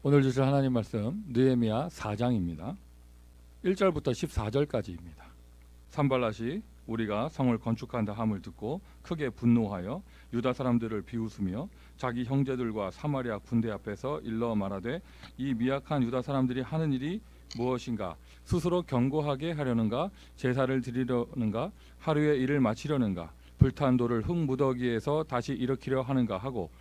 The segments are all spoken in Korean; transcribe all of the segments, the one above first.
오늘 주실 하나님 말씀 느헤미야 4장입니다. 1절부터 14절까지입니다. 산발랏이 우리가 성을 건축한다 함을 듣고 크게 분노하여 유다 사람들을 비웃으며 자기 형제들과 사마리아 군대 앞에서 일러 말하되 이 미약한 유다 사람들이 하는 일이 무엇인가? 스스로 견고하게 하려는가? 제사를 드리려는가? 하루의 일을 마치려는가? 불탄 돌을 흙 무더기에서 다시 일으키려 하는가 하고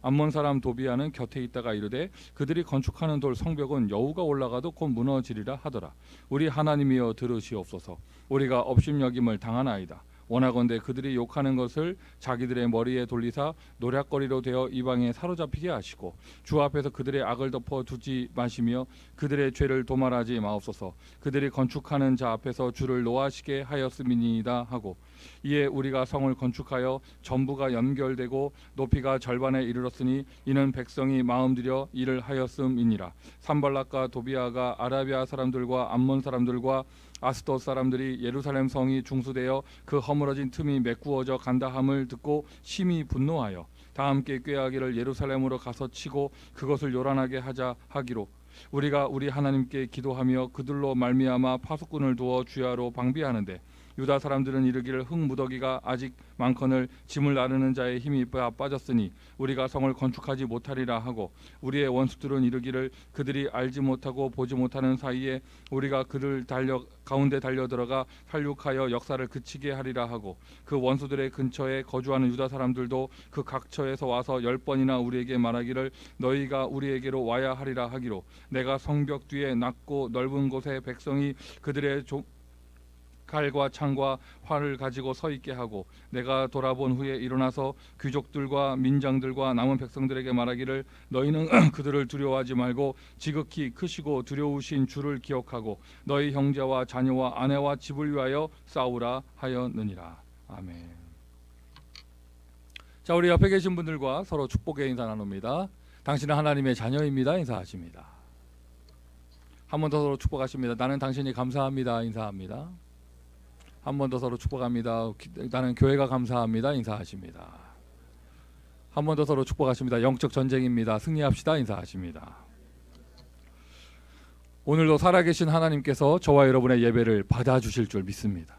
암몬 사람 도비아는 곁에 있다가 이르되 그들이 건축하는 돌 성벽은 여우가 올라가도 곧 무너지리라 하더라. 우리 하나님이여 들으시옵소서. 우리가 업심여김을 당하나이다. 원하건대 그들이 욕하는 것을 자기들의 머리에 돌리사 노략거리로 되어 이방에 사로잡히게 하시고 주 앞에서 그들의 악을 덮어 두지 마시며 그들의 죄를 도말하지 마옵소서. 그들이 건축하는 자 앞에서 주를 노하시게 하였음이니이다 하고 이에 우리가 성을 건축하여 전부가 연결되고 높이가 절반에 이르렀으니 이는 백성이 마음들여 일을 하였음이니라. 산발락과 도비아가 아라비아 사람들과 암몬 사람들과 아스돗 사람들이 예루살렘 성이 중수되어 그 허물어진 틈이 메꾸어져 간다함을 듣고 심히 분노하여 다 함께 꾀하기를 예루살렘으로 가서 치고 그것을 요란하게 하자 하기로 우리가 우리 하나님께 기도하며 그들로 말미암아 파수꾼을 두어 주야로 방비하는데 유다 사람들은 이르기를 흙 무더기가 아직 많거늘 짐을 나르는 자의 힘이 빠졌으니 우리가 성을 건축하지 못하리라 하고 우리의 원수들은 이르기를 그들이 알지 못하고 보지 못하는 사이에 우리가 그들 가운데 달려들어가 살육하여 역사를 그치게 하리라 하고 그 원수들의 근처에 거주하는 유다 사람들도 그 각처에서 와서 10번이나 우리에게 말하기를 너희가 우리에게로 와야 하리라 하기로 내가 성벽 뒤에 낮고 넓은 곳에 백성이 그들의 칼과 창과 활을 가지고 서 있게 하고 내가 돌아본 후에 일어나서 귀족들과 민장들과 남은 백성들에게 말하기를 너희는 그들을 두려워하지 말고 지극히 크시고 두려우신 주를 기억하고 너희 형제와 자녀와 아내와 집을 위하여 싸우라 하였느니라. 아멘. 자, 우리 옆에 계신 분들과 서로 축복의 인사 나눕니다. 당신은 하나님의 자녀입니다. 인사하십니다. 한 번 더 서로 축복하십니다. 나는 당신이 감사합니다. 인사합니다. 한 번 더 서로 축복합니다. 나는 교회가 감사합니다. 인사하십니다. 한 번 더 서로 축복하십니다. 영적 전쟁입니다. 승리합시다. 인사하십니다. 오늘도 살아계신 하나님께서 저와 여러분의 예배를 받아주실 줄 믿습니다.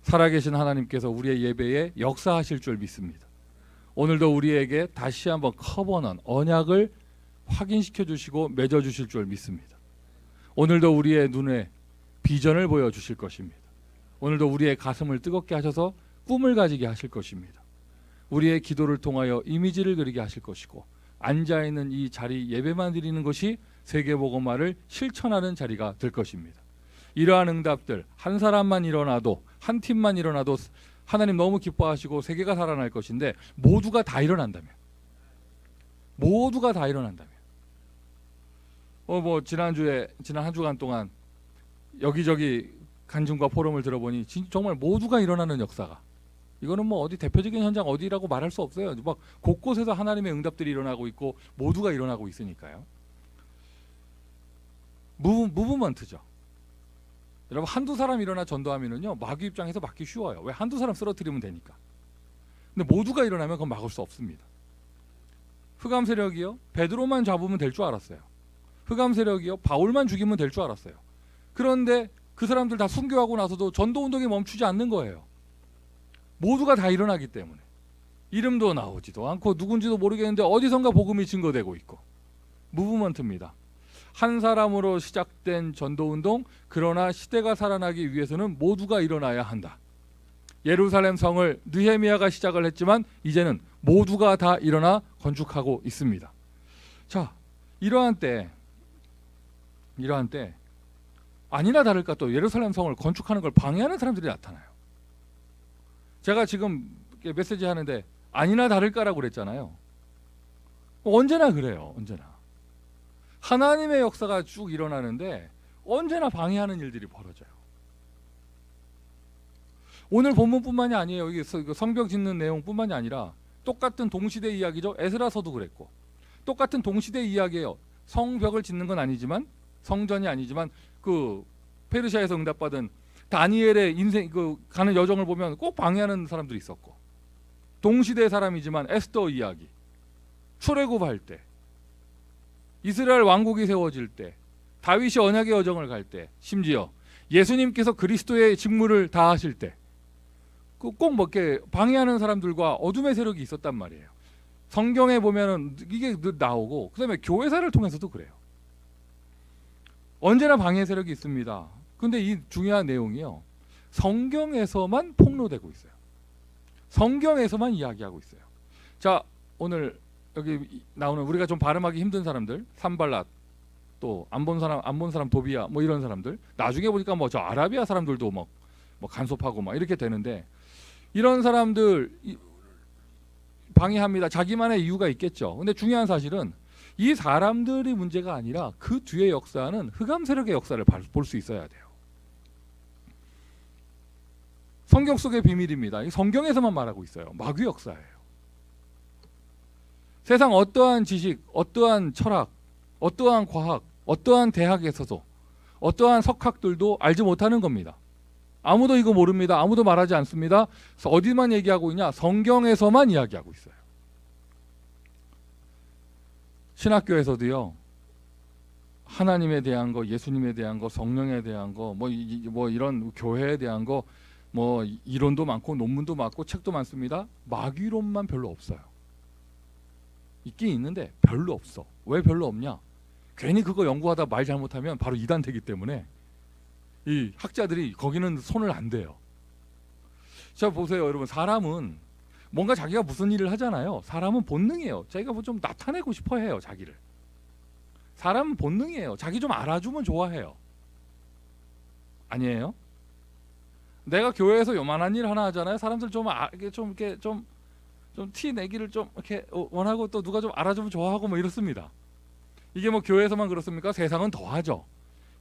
살아계신 하나님께서 우리의 예배에 역사하실 줄 믿습니다. 오늘도 우리에게 다시 한번 커버넌 언약을 확인시켜 주시고 맺어 주실 줄 믿습니다. 오늘도 우리의 눈에 비전을 보여주실 것입니다. 오늘도 우리의 가슴을 뜨겁게 하셔서 꿈을 가지게 하실 것입니다. 우리의 기도를 통하여 이미지를 그리게 하실 것이고 앉아있는 이 자리 예배만 드리는 것이 세계복음화를 실천하는 자리가 될 것입니다. 이러한 응답들 한 사람만 일어나도 한 팀만 일어나도 하나님 너무 기뻐하시고 세계가 살아날 것인데 모두가 다 일어난다면 지난 한 주간 동안 여기저기 간증과 포럼을 들어보니 정말 모두가 일어나는 역사가 이거는 뭐 어디 대표적인 현장 어디라고 말할 수 없어요. 막 곳곳에서 하나님의 응답들이 일어나고 있고 모두가 일어나고 있으니까요. 무브먼트죠. 여러분 한두 사람 일어나 전도하면은요 마귀 입장에서 막기 쉬워요. 왜 한두 사람 쓰러뜨리면 되니까. 근데 모두가 일어나면 그건 막을 수 없습니다. 흑암 세력이요 베드로만 잡으면 될 줄 알았어요. 흑암 세력이요 바울만 죽이면 될 줄 알았어요. 그런데 그 사람들 다 순교하고 나서도 전도운동이 멈추지 않는 거예요. 모두가 다 일어나기 때문에 이름도 나오지도 않고 누군지도 모르겠는데 어디선가 복음이 증거되고 있고 무브먼트입니다. 한 사람으로 시작된 전도운동 그러나 시대가 살아나기 위해서는 모두가 일어나야 한다. 예루살렘 성을 느헤미야가 시작을 했지만 이제는 모두가 다 일어나 건축하고 있습니다. 자, 이러한 때 아니나 다를까 또 예루살렘 성을 건축하는 걸 방해하는 사람들이 나타나요. 제가 지금 메시지 하는데 아니나 다를까라고 그랬잖아요. 언제나 그래요. 언제나 하나님의 역사가 쭉 일어나는데 언제나 방해하는 일들이 벌어져요. 오늘 본문뿐만이 아니에요. 여기 성벽 짓는 내용뿐만이 아니라 똑같은 동시대 이야기죠. 에스라서도 그랬고 똑같은 동시대 이야기예요. 성벽을 짓는 건 아니지만 성전이 아니지만 그 페르시아에서 응답받은 다니엘의 인생 가는 여정을 보면 꼭 방해하는 사람들이 있었고 동시대 사람이지만 에스더 이야기 출애굽할 때 이스라엘 왕국이 세워질 때, 다윗이 언약의 여정을 갈 때, 심지어 예수님께서 그리스도의 직무를 다하실 때 꼭 먹게 방해하는 사람들과 어둠의 세력이 있었단 말이에요. 성경에 보면은 이게 나오고, 그다음에 교회사를 통해서도 그래요. 언제나 방해 세력이 있습니다. 근데 이 중요한 내용이요, 성경에서만 폭로되고 있어요. 성경에서만 이야기하고 있어요. 자, 오늘 여기 나오는 우리가 좀 발음하기 힘든 사람들, 산발랏, 또 안 본 사람 도비야, 뭐 이런 사람들, 나중에 보니까 뭐 저 아라비아 사람들도 뭐 간섭하고 막 이렇게 되는데, 이런 사람들 방해합니다. 자기만의 이유가 있겠죠. 근데 중요한 사실은 이 사람들이 문제가 아니라 그 뒤의 역사는 흑암 세력의 역사를 볼 수 있어야 돼요. 성경 속의 비밀입니다. 성경에서만 말하고 있어요. 마귀 역사예요. 세상 어떠한 지식, 어떠한 철학, 어떠한 과학, 어떠한 대학에서도 어떠한 석학들도 알지 못하는 겁니다. 아무도 이거 모릅니다. 아무도 말하지 않습니다. 그래서 어디만 얘기하고 있냐? 성경에서만 이야기하고 있어요. 신학교에서도요, 하나님에 대한 거, 예수님에 대한 거, 성령에 대한 거, 뭐 이런 교회에 대한 거, 뭐 이론도 많고 논문도 많고 책도 많습니다. 마귀론만 별로 없어요. 있긴 있는데 별로 없어. 왜 별로 없냐? 괜히 그거 연구하다 말 잘못하면 바로 이단 되기 때문에 이 학자들이 거기는 손을 안 대요. 자, 보세요 여러분, 사람은 뭔가 자기가 무슨 일을 하잖아요. 사람은 본능이에요. 자기가 뭐 좀 나타내고 싶어 해요, 자기를. 사람은 본능이에요. 자기 좀 알아주면 좋아해요. 아니에요? 내가 교회에서 요만한 일 하나 하잖아요. 사람들 좀 티 내기를 좀 이렇게 원하고, 또 누가 좀 알아주면 좋아하고 뭐 이렇습니다. 이게 뭐 교회에서만 그렇습니까? 세상은 더하죠.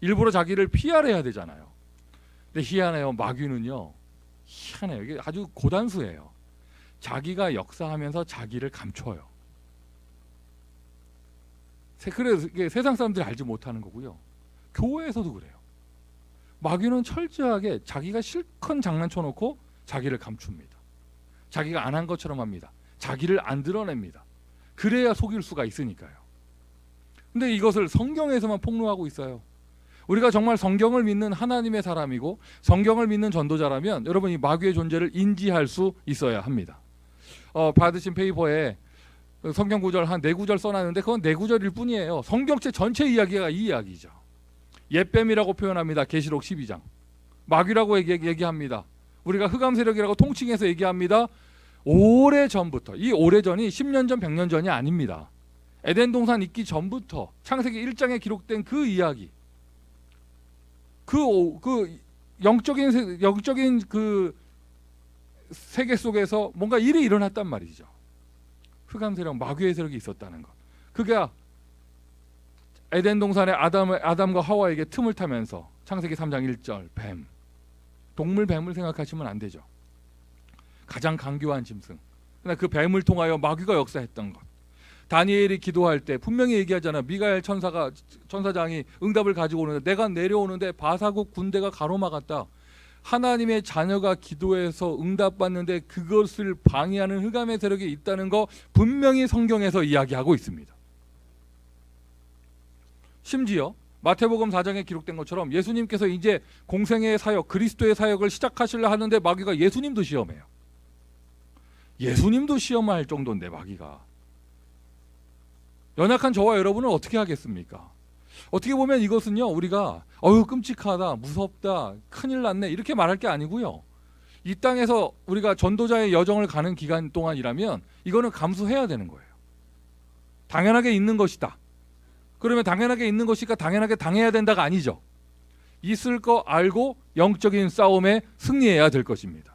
일부러 자기를 PR해야 되잖아요. 근데 희한해요. 마귀는요, 희한해요. 이게 아주 고단수예요. 자기가 역사하면서 자기를 감춰요. 그래서 이게 세상 사람들이 알지 못하는 거고요. 교회에서도 그래요. 마귀는 철저하게 자기가 실컷 장난쳐놓고 자기를 감춥니다. 자기가 안 한 것처럼 합니다. 자기를 안 드러냅니다. 그래야 속일 수가 있으니까요. 근데 이것을 성경에서만 폭로하고 있어요. 우리가 정말 성경을 믿는 하나님의 사람이고 성경을 믿는 전도자라면 여러분, 이 마귀의 존재를 인지할 수 있어야 합니다. 받으신 페이퍼에 성경 구절 한 4구절 써놨는데 그건 4구절일 뿐이에요. 성경책 전체 이야기가 이 이야기죠. 옛뱀이라고 표현합니다. 계시록 12장. 마귀라고 얘기합니다. 우리가 흑암 세력이라고 통칭해서 얘기합니다. 오래전부터, 이 오래전이 10년 전 100년 전이 아닙니다. 에덴 동산 있기 전부터 창세기 1장에 기록된 그 이야기, 그 영적인 그 세계 속에서 뭔가 일이 일어났단 말이죠. 흑암 세력, 마귀의 세력이 있었다는 것. 그게 에덴 동산의 아담과 하와에게 틈을 타면서 창세기 3장 1절 뱀, 동물 뱀을 생각하시면 안 되죠. 가장 강교한 짐승. 그러나 그 뱀을 통하여 마귀가 역사했던 것. 다니엘이 기도할 때 분명히 얘기하잖아. 미가엘 천사장이 응답을 가지고 오는데, 내가 내려오는데 바사국 군대가 가로막았다. 하나님의 자녀가 기도해서 응답받는데 그것을 방해하는 흑암의 세력이 있다는 거 분명히 성경에서 이야기하고 있습니다. 심지어 마태복음 4장에 기록된 것처럼 예수님께서 이제 공생의 사역, 그리스도의 사역을 시작하시려 하는데 마귀가 예수님도 시험해요. 예수님도 시험할 정도인데 마귀가. 연약한 저와 여러분은 어떻게 하겠습니까? 어떻게 보면 이것은요, 우리가 끔찍하다, 무섭다, 큰일 났네 이렇게 말할 게 아니고요. 이 땅에서 우리가 전도자의 여정을 가는 기간 동안이라면 이거는 감수해야 되는 거예요. 당연하게 있는 것이다. 그러면 당연하게 있는 것이니까 당연하게 당해야 된다가 아니죠. 있을 거 알고 영적인 싸움에 승리해야 될 것입니다.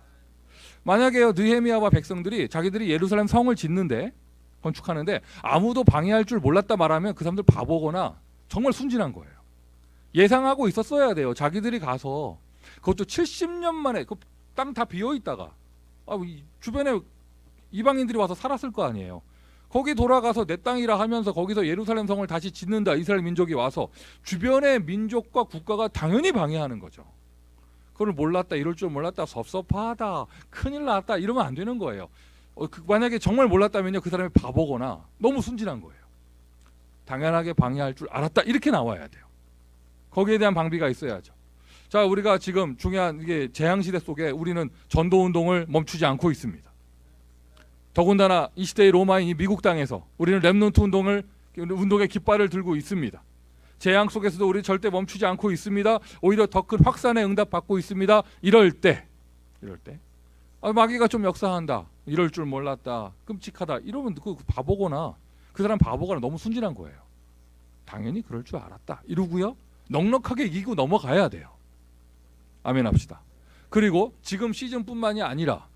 만약에요, 느헤미야와 백성들이 자기들이 예루살렘 성을 짓는데, 건축하는데 아무도 방해할 줄 몰랐다 말하면 그 사람들 바보거나 정말 순진한 거예요. 예상하고 있었어야 돼요. 자기들이 가서, 그것도 70년 만에 그 땅 다 비어있다가 주변에 이방인들이 와서 살았을 거 아니에요. 거기 돌아가서 내 땅이라 하면서 거기서 예루살렘 성을 다시 짓는다. 이스라엘 민족이 와서 주변의 민족과 국가가 당연히 방해하는 거죠. 그걸 몰랐다, 이럴 줄 몰랐다, 섭섭하다, 큰일 났다 이러면 안 되는 거예요. 만약에 정말 몰랐다면요, 그 사람이 바보거나 너무 순진한 거예요. 당연하게 방해할 줄 알았다. 이렇게 나와야 돼요. 거기에 대한 방비가 있어야죠. 자, 우리가 지금 중요한 이게 재앙시대 속에 우리는 전도운동을 멈추지 않고 있습니다. 더군다나 이 시대의 로마인 이 미국 땅에서 우리는 렘넌트 운동의 깃발을 들고 있습니다. 재앙 속에서도 우리 절대 멈추지 않고 있습니다. 오히려 더 큰 확산의 응답 받고 있습니다. 이럴 때 마귀가 좀 역사한다. 이럴 줄 몰랐다. 끔찍하다. 이러면 그 바보거나 그 사람 바보거나 너무 순진한 거예요. 당연히 그럴 줄 알았다. 이러고요. 넉넉하게 이기고 넘어가야 돼요. 아멘 합시다. 그리고 지금 시즌뿐만이 아니라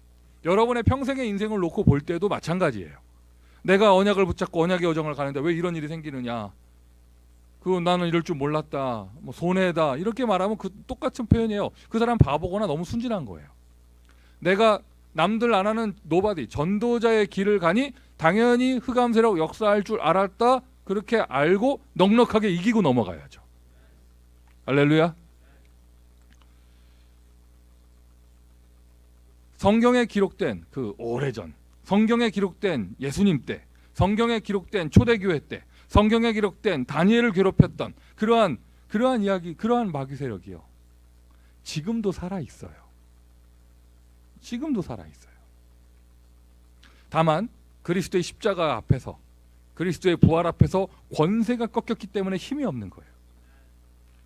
여러분의 평생의 인생을 놓고 볼 때도 마찬가지예요. 내가 언약을 붙잡고 언약의 여정을 가는데 왜 이런 일이 생기느냐. 나는 이럴 줄 몰랐다. 손해다. 이렇게 말하면 그 똑같은 표현이에요. 그 사람 바보거나 너무 순진한 거예요. 내가 남들 안 하는 노바디 전도자의 길을 가니 당연히 흑암세력 역사할 줄 알았다. 그렇게 알고 넉넉하게 이기고 넘어가야죠. 할렐루야. 성경에 기록된 그 오래전 성경에 기록된 예수님 때, 성경에 기록된 초대교회 때, 성경에 기록된 다니엘을 괴롭혔던 그러한 이야기, 그러한 마귀 세력이요. 지금도 살아 있어요. 지금도 살아 있어요. 다만 그리스도의 십자가 앞에서, 그리스도의 부활 앞에서 권세가 꺾였기 때문에 힘이 없는 거예요.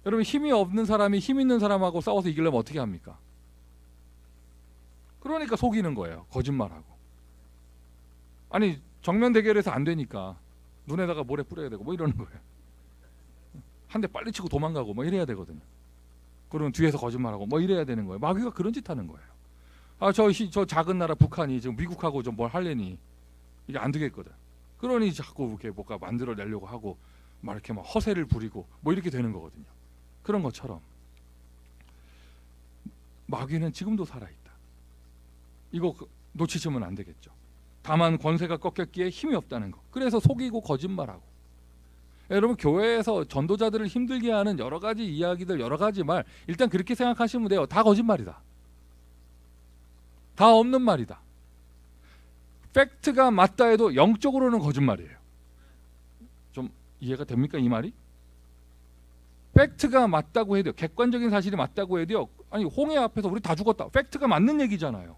여러분, 힘이 없는 사람이 힘 있는 사람하고 싸워서 이기려면 어떻게 합니까? 그러니까 속이는 거예요. 거짓말하고. 아니, 정면 대결해서 안 되니까 눈에다가 모래 뿌려야 되고 이러는 거예요. 한 대 빨리 치고 도망가고 이래야 되거든요. 그러면 뒤에서 거짓말하고 이래야 되는 거예요. 마귀가 그런 짓 하는 거예요. 저 작은 나라 북한이 지금 미국하고 좀 뭘 하려니 이게 안 되겠거든. 그러니 자꾸 이렇게 뭔가 만들어내려고 하고 막 이렇게 허세를 부리고 이렇게 되는 거거든요. 그런 것처럼 마귀는 지금도 살아있다. 이거 놓치시면 안 되겠죠. 다만 권세가 꺾였기에 힘이 없다는 거. 그래서 속이고 거짓말하고. 여러분, 교회에서 전도자들을 힘들게 하는 여러 가지 이야기들, 여러 가지 말, 일단 그렇게 생각하시면 돼요. 다 거짓말이다. 다 없는 말이다. 팩트가 맞다 해도 영적으로는 거짓말이에요. 좀 이해가 됩니까, 이 말이? 팩트가 맞다고 해도, 객관적인 사실이 맞다고 해도요, 아니 홍해 앞에서 우리 다 죽었다. 팩트가 맞는 얘기잖아요.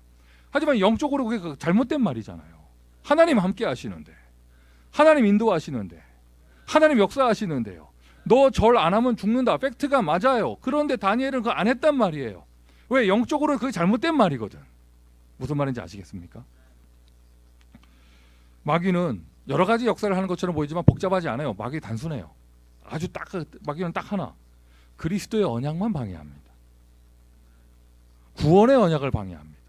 하지만 영적으로 그게 잘못된 말이잖아요. 하나님 함께 하시는데, 하나님 인도하시는데, 하나님 역사하시는데요. 너 절 안 하면 죽는다. 팩트가 맞아요. 그런데 다니엘은 그거 안 했단 말이에요. 왜? 영적으로 그게 잘못된 말이거든. 무슨 말인지 아시겠습니까? 마귀는 여러 가지 역사를 하는 것처럼 보이지만 복잡하지 않아요. 마귀 단순해요. 마귀는 딱 하나. 그리스도의 언약만 방해합니다. 구원의 언약을 방해합니다.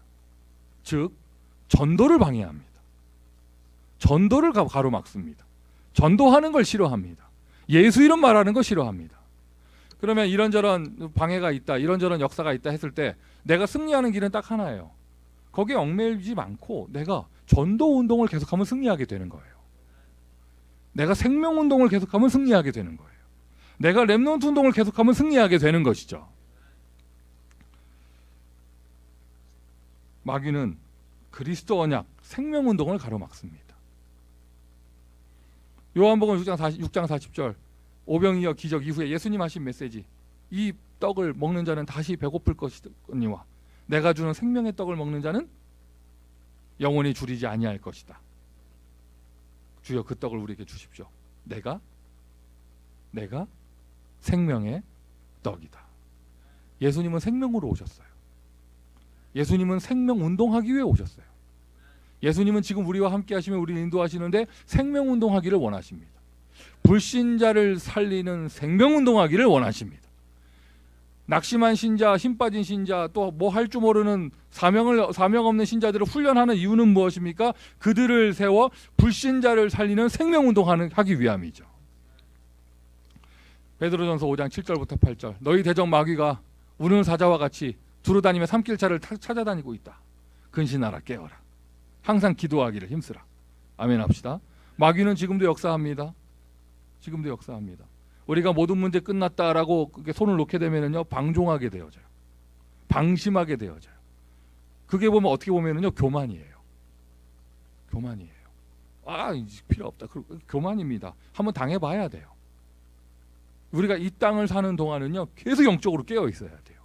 즉 전도를 방해합니다. 전도를 가로막습니다. 전도하는 걸 싫어합니다. 예수 이름 말하는 거 싫어합니다. 그러면 이런저런 방해가 있다, 이런저런 역사가 있다 했을 때 내가 승리하는 길은 딱 하나예요. 거기에 얽매이지 않고 내가 전도 운동을 계속하면 승리하게 되는 거예요. 내가 생명 운동을 계속하면 승리하게 되는 거예요. 내가 렘넌트 운동을 계속하면 승리하게 되는 것이죠. 마귀는 그리스도 언약, 생명 운동을 가로막습니다. 요한복음 6장 40절, 오병이어 기적 이후에 예수님 하신 메시지, 이 떡을 먹는 자는 다시 배고플 것이니와 내가 주는 생명의 떡을 먹는 자는 영원히 줄이지 아니할 것이다. 주여 그 떡을 우리에게 주십시오. 내가 생명의 떡이다. 예수님은 생명으로 오셨어요. 예수님은 생명 운동하기 위해 오셨어요. 예수님은 지금 우리와 함께 하시며 우리를 인도하시는데 생명 운동하기를 원하십니다. 불신자를 살리는 생명 운동하기를 원하십니다. 낙심한 신자, 힘 빠진 신자, 또 뭐 할 줄 모르는 사명 없는 신자들을 훈련하는 이유는 무엇입니까? 그들을 세워 불신자를 살리는 생명 운동하기 위함이죠. 베드로전서 5장 7절부터 8절. 너희 대적 마귀가 우는 사자와 같이 두루다니며 삼킬차를 찾아다니고 있다. 근신하라, 깨어라. 항상 기도하기를 힘쓰라. 아멘 합시다. 마귀는 지금도 역사합니다. 지금도 역사합니다. 우리가 모든 문제 끝났다라고 손을 놓게 되면요, 방종하게 되어져요. 방심하게 되어져요. 그게 보면 어떻게 보면요, 교만이에요. 교만이에요. 이제 필요 없다. 교만입니다. 한번 당해봐야 돼요. 우리가 이 땅을 사는 동안은요 계속 영적으로 깨어 있어야 돼요.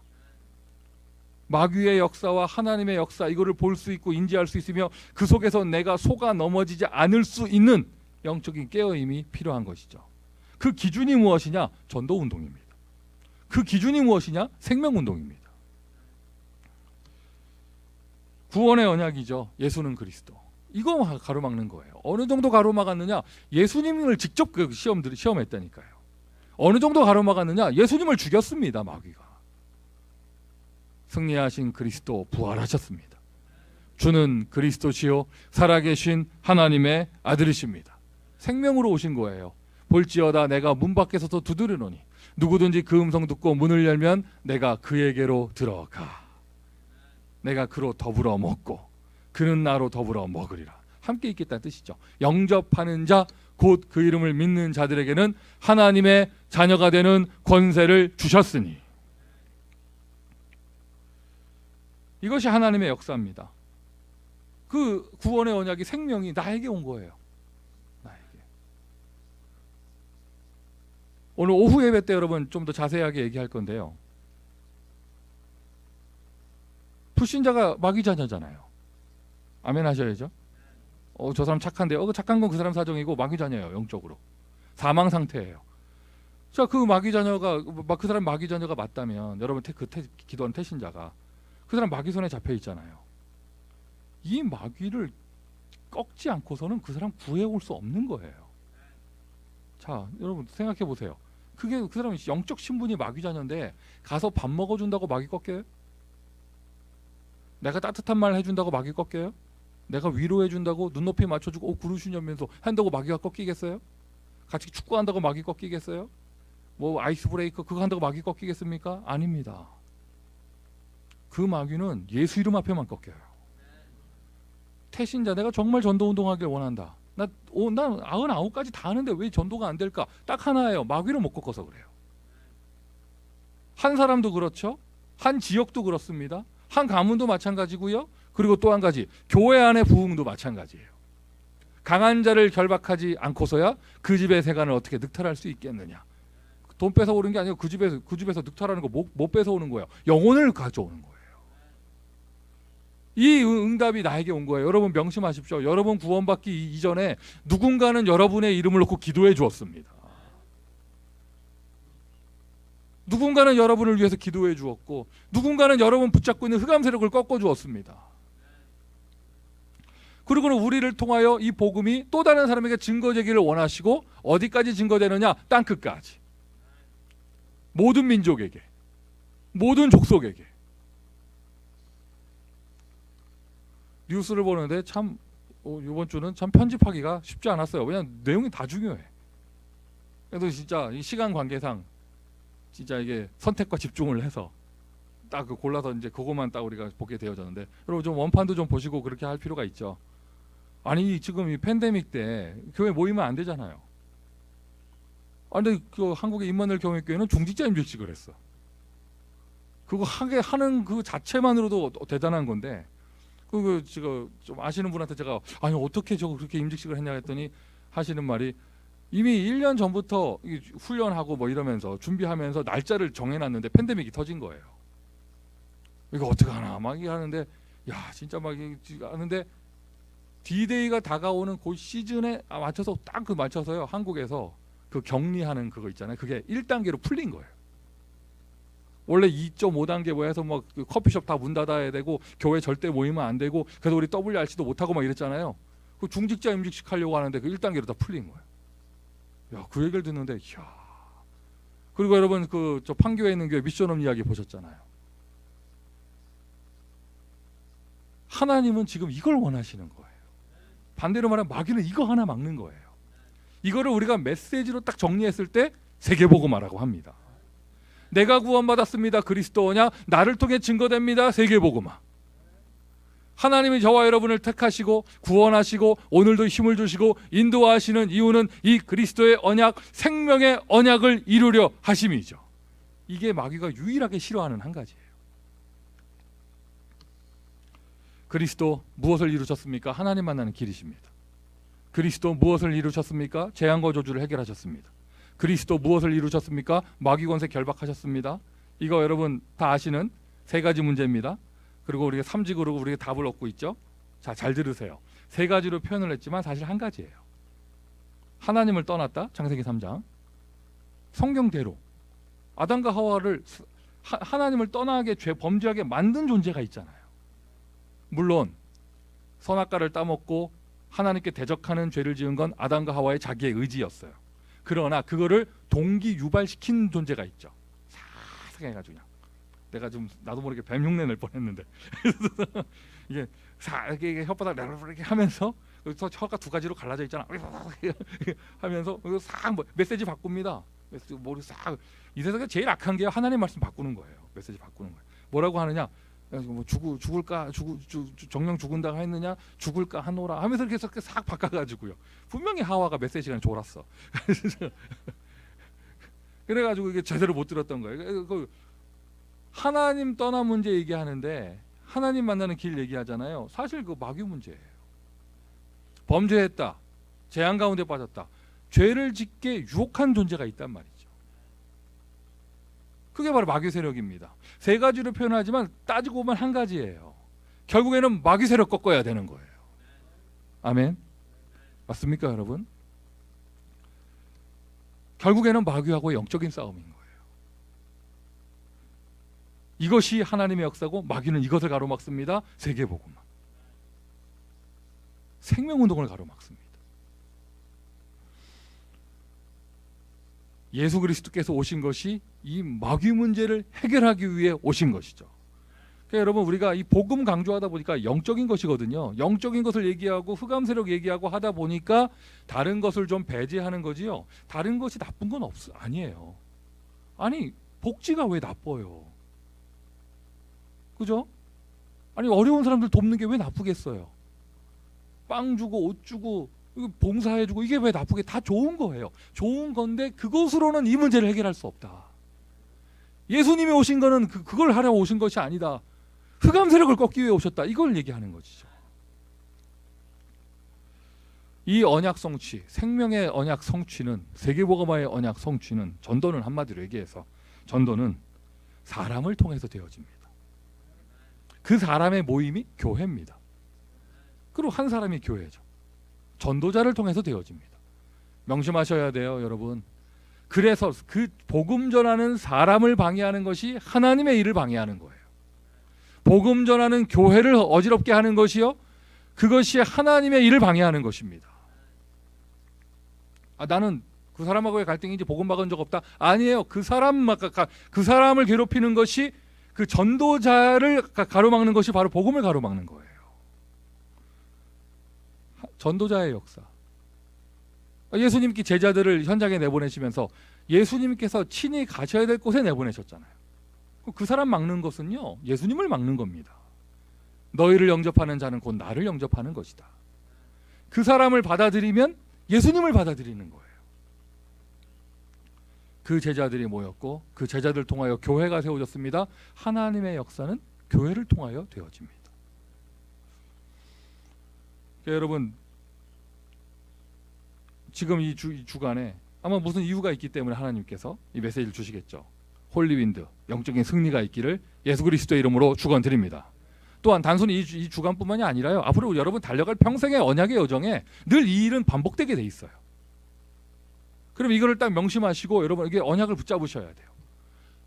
마귀의 역사와 하나님의 역사 이거를 볼 수 있고 인지할 수 있으며 그 속에서 내가 속아 넘어지지 않을 수 있는 영적인 깨어임이 필요한 것이죠. 그 기준이 무엇이냐? 전도운동입니다. 그 기준이 무엇이냐? 생명운동입니다. 구원의 언약이죠. 예수는 그리스도. 이거 가로막는 거예요. 어느 정도 가로막았느냐? 예수님을 직접 시험했다니까요. 어느 정도 가로막았느냐? 예수님을 죽였습니다. 마귀가. 승리하신 그리스도 부활하셨습니다. 주는 그리스도시요 살아계신 하나님의 아들이십니다. 생명으로 오신 거예요. 볼지어다 내가 문 밖에서도 두드리노니 누구든지 그 음성 듣고 문을 열면 내가 그에게로 들어가 내가 그로 더불어 먹고 그는 나로 더불어 먹으리라. 함께 있겠다는 뜻이죠. 영접하는 자 곧 그 이름을 믿는 자들에게는 하나님의 자녀가 되는 권세를 주셨으니 이것이 하나님의 역사입니다. 그 구원의 언약이 생명이 나에게 온 거예요. 나에게. 오늘 오후 예배 때 여러분 좀 더 자세하게 얘기할 건데요. 불신자가 마귀 자녀잖아요. 아멘 하셔야죠. 저 사람 착한데요. 착한 건 그 사람 사정이고 마귀 자녀예요. 영적으로. 사망 상태예요. 자, 그 마귀 자녀가 그 사람 마귀 자녀가 맞다면 여러분 기도한 태신자가 그 사람 마귀 손에 잡혀 있잖아요. 이 마귀를 꺾지 않고서는 그 사람 구해올 수 없는 거예요. 자, 여러분 생각해 보세요. 그 사람 영적 신분이 마귀 자녀인데 가서 밥 먹어준다고 마귀 꺾여요? 내가 따뜻한 말 해준다고 마귀 꺾여요? 내가 위로해준다고 눈높이 맞춰주고 그러시냐면서 한다고 마귀가 꺾이겠어요? 같이 축구한다고 마귀 꺾이겠어요? 뭐 아이스 브레이커 그거 한다고 마귀 꺾이겠습니까? 아닙니다. 그 마귀는 예수 이름 앞에만 꺾여요. 태신자 내가 정말 전도운동하길 원한다. 난 99가지 다 하는데 왜 전도가 안 될까? 딱 하나예요. 마귀를 못 꺾어서 그래요. 한 사람도 그렇죠. 한 지역도 그렇습니다. 한 가문도 마찬가지고요. 그리고 또 한 가지 교회 안의 부흥도 마찬가지예요. 강한 자를 결박하지 않고서야 그 집의 세간을 어떻게 늑탈할 수 있겠느냐. 돈 뺏어오는 게 아니고 그 집에서 늑탈하는 거 못 뺏어오는 거예요. 영혼을 가져오는 거예요. 이 응답이 나에게 온 거예요. 여러분 명심하십시오. 여러분 구원받기 이전에 누군가는 여러분의 이름을 놓고 기도해 주었습니다. 누군가는 여러분을 위해서 기도해 주었고 누군가는 여러분 붙잡고 있는 흑암 세력을 꺾어 주었습니다. 그리고는 우리를 통하여 이 복음이 또 다른 사람에게 증거되기를 원하시고 어디까지 증거되느냐? 땅끝까지. 모든 민족에게, 모든 족속에게. 뉴스를 보는데 참 이번 주는 참 편집하기가 쉽지 않았어요. 왜냐하면 내용이 다 중요해. 그래도 진짜 이 시간 관계상 진짜 이게 선택과 집중을 해서 딱 골라서 이제 그것만 딱 우리가 보게 되어졌는데 여러분 좀 원판도 좀 보시고 그렇게 할 필요가 있죠. 아니 지금 이 팬데믹 때 교회 모이면 안 되잖아요. 근데 그 한국의 임마누엘 경외교회는 중직자 임직식을 했어. 그거 하는 그 자체만으로도 대단한 건데 지금 좀 아시는 분한테 제가 아니 어떻게 저거 그렇게 임직식을 했냐 했더니 하시는 말이 이미 1년 전부터 훈련하고 뭐 이러면서 준비하면서 날짜를 정해놨는데 팬데믹이 터진 거예요. 이거 어떻게 하나 막 하는데 야 진짜 막 하는데 D-Day가 다가오는 그 시즌에 맞춰서 딱 그 맞춰서요 한국에서 그 격리하는 그거 있잖아요. 그게 1단계로 풀린 거예요. 원래 2.5단계 뭐 해서 뭐 커피숍 다 문 닫아야 되고 교회 절대 모이면 안 되고 그래서 우리 WRC도 못 하고 막 이랬잖아요. 그 중직자 임직식 하려고 하는데 그 1단계로 다 풀린 거예요. 야, 그 얘기를 듣는데 이야. 그리고 여러분 저 판교에 있는 교회 미션홈 이야기 보셨잖아요. 하나님은 지금 이걸 원하시는 거예요. 반대로 말하면 마귀는 이거 하나 막는 거예요. 이거를 우리가 메시지로 딱 정리했을 때 세계복음화라고 합니다. 내가 구원받았습니다. 그리스도 언약 나를 통해 증거됩니다. 세계복음화. 하나님이 저와 여러분을 택하시고 구원하시고 오늘도 힘을 주시고 인도하시는 이유는 이 그리스도의 언약, 생명의 언약을 이루려 하심이죠. 이게 마귀가 유일하게 싫어하는 한 가지예요. 그리스도 무엇을 이루셨습니까? 하나님 만나는 길이십니다. 그리스도 무엇을 이루셨습니까? 재앙과 저주를 해결하셨습니다. 그리스도 무엇을 이루셨습니까? 마귀 권세 결박하셨습니다. 이거 여러분 다 아시는 세 가지 문제입니다. 그리고 우리가 삼직으로 우리가 답을 얻고 있죠. 자, 잘 들으세요. 세 가지로 표현을 했지만 사실 한 가지예요. 하나님을 떠났다. 창세기 3장. 성경대로 아담과 하와를 하나님을 떠나게 범죄하게 만든 존재가 있잖아요. 물론 선악과를 따먹고 하나님께 대적하는 죄를 지은 건 아담과 하와의 자기의 의지였어요. 그러나 그거를 동기 유발시킨 존재가 있죠. 싹 해가지고 그냥 내가 좀 나도 모르게 뱀 흉내 낼 뻔했는데 이게 싹 이렇게 혓바닥 이렇게 하면서 여기서 혀가 두 가지로 갈라져 있잖아. 하면서 싹 메시지 바꿉니다. 메시지 머리 싹. 이 세상에 제일 악한 게 하나님 말씀 바꾸는 거예요. 메시지 바꾸는 거예요. 뭐라고 하느냐? 뭐 죽을까 정령 죽은다고 했느냐? 죽을까 하노라 하면서 이렇게 싹 바꿔가지고요. 분명히 하와가 메시지 시간에 졸았어. 그래가지고 이게 제대로 못 들었던 거예요. 그 하나님 떠난 문제 얘기하는데 하나님 만나는 길 얘기하잖아요. 사실 그 마귀 문제예요. 범죄했다. 재앙 가운데 빠졌다. 죄를 짓게 유혹한 존재가 있단 말이죠. 그게 바로 마귀 세력입니다. 세 가지로 표현하지만 따지고 보면 한 가지예요. 결국에는 마귀 세력 꺾어야 되는 거예요. 아멘. 맞습니까, 여러분? 결국에는 마귀하고 영적인 싸움인 거예요. 이것이 하나님의 역사고 마귀는 이것을 가로막습니다. 세계복음화. 생명운동을 가로막습니다. 예수 그리스도께서 오신 것이 이 마귀 문제를 해결하기 위해 오신 것이죠. 그러니까 여러분 우리가 이 복음 강조하다 보니까 영적인 것이거든요. 영적인 것을 얘기하고 흑암 세력 얘기하고 하다 보니까 다른 것을 좀 배제하는 거지요. 다른 것이 나쁜 건 아니에요. 아니 복지가 왜 나빠요? 그죠? 아니 어려운 사람들 돕는 게 왜 나쁘겠어요? 빵 주고 옷 주고 봉사해주고 이게 왜 나쁘게? 다 좋은 거예요. 좋은 건데 그것으로는 이 문제를 해결할 수 없다. 예수님이 오신 거는 그걸 하려고 오신 것이 아니다. 흑암 세력을 꺾기 위해 오셨다. 이걸 얘기하는 것이죠. 이 언약 성취, 생명의 언약 성취는, 세계복음화의 언약 성취는, 전도는 한마디로 얘기해서 전도는 사람을 통해서 되어집니다. 그 사람의 모임이 교회입니다. 그리고 한 사람이 교회죠. 전도자를 통해서 되어집니다. 명심하셔야 돼요, 여러분. 그래서 그 복음 전하는 사람을 방해하는 것이 하나님의 일을 방해하는 거예요. 복음 전하는 교회를 어지럽게 하는 것이요, 그것이 하나님의 일을 방해하는 것입니다. 나는 그 사람하고의 갈등인지 복음 박은 적 없다. 아니에요. 그 사람을 괴롭히는 것이 그 전도자를 가로막는 것이 바로 복음을 가로막는 거예요. 전도자의 역사. 예수님께 제자들을 현장에 내보내시면서 예수님께서 친히 가셔야 될 곳에 내보내셨잖아요. 그 사람 막는 것은요, 예수님을 막는 겁니다. 너희를 영접하는 자는 곧 나를 영접하는 것이다. 그 사람을 받아들이면 예수님을 받아들이는 거예요. 그 제자들이 모였고 그 제자들 통하여 교회가 세워졌습니다. 하나님의 역사는 교회를 통하여 되어집니다. 여러분 지금 이 주간에 아마 무슨 이유가 있기 때문에 하나님께서 이 메시지를 주시겠죠. 홀리윈드, 영적인 승리가 있기를 예수 그리스도의 이름으로 축원드립니다. 또한 단순히 이 주간뿐만이 아니라요, 앞으로 여러분 달려갈 평생의 언약의 여정에 늘 이 일은 반복되게 돼 있어요. 그럼 이거를 딱 명심하시고 여러분 이게 언약을 붙잡으셔야 돼요.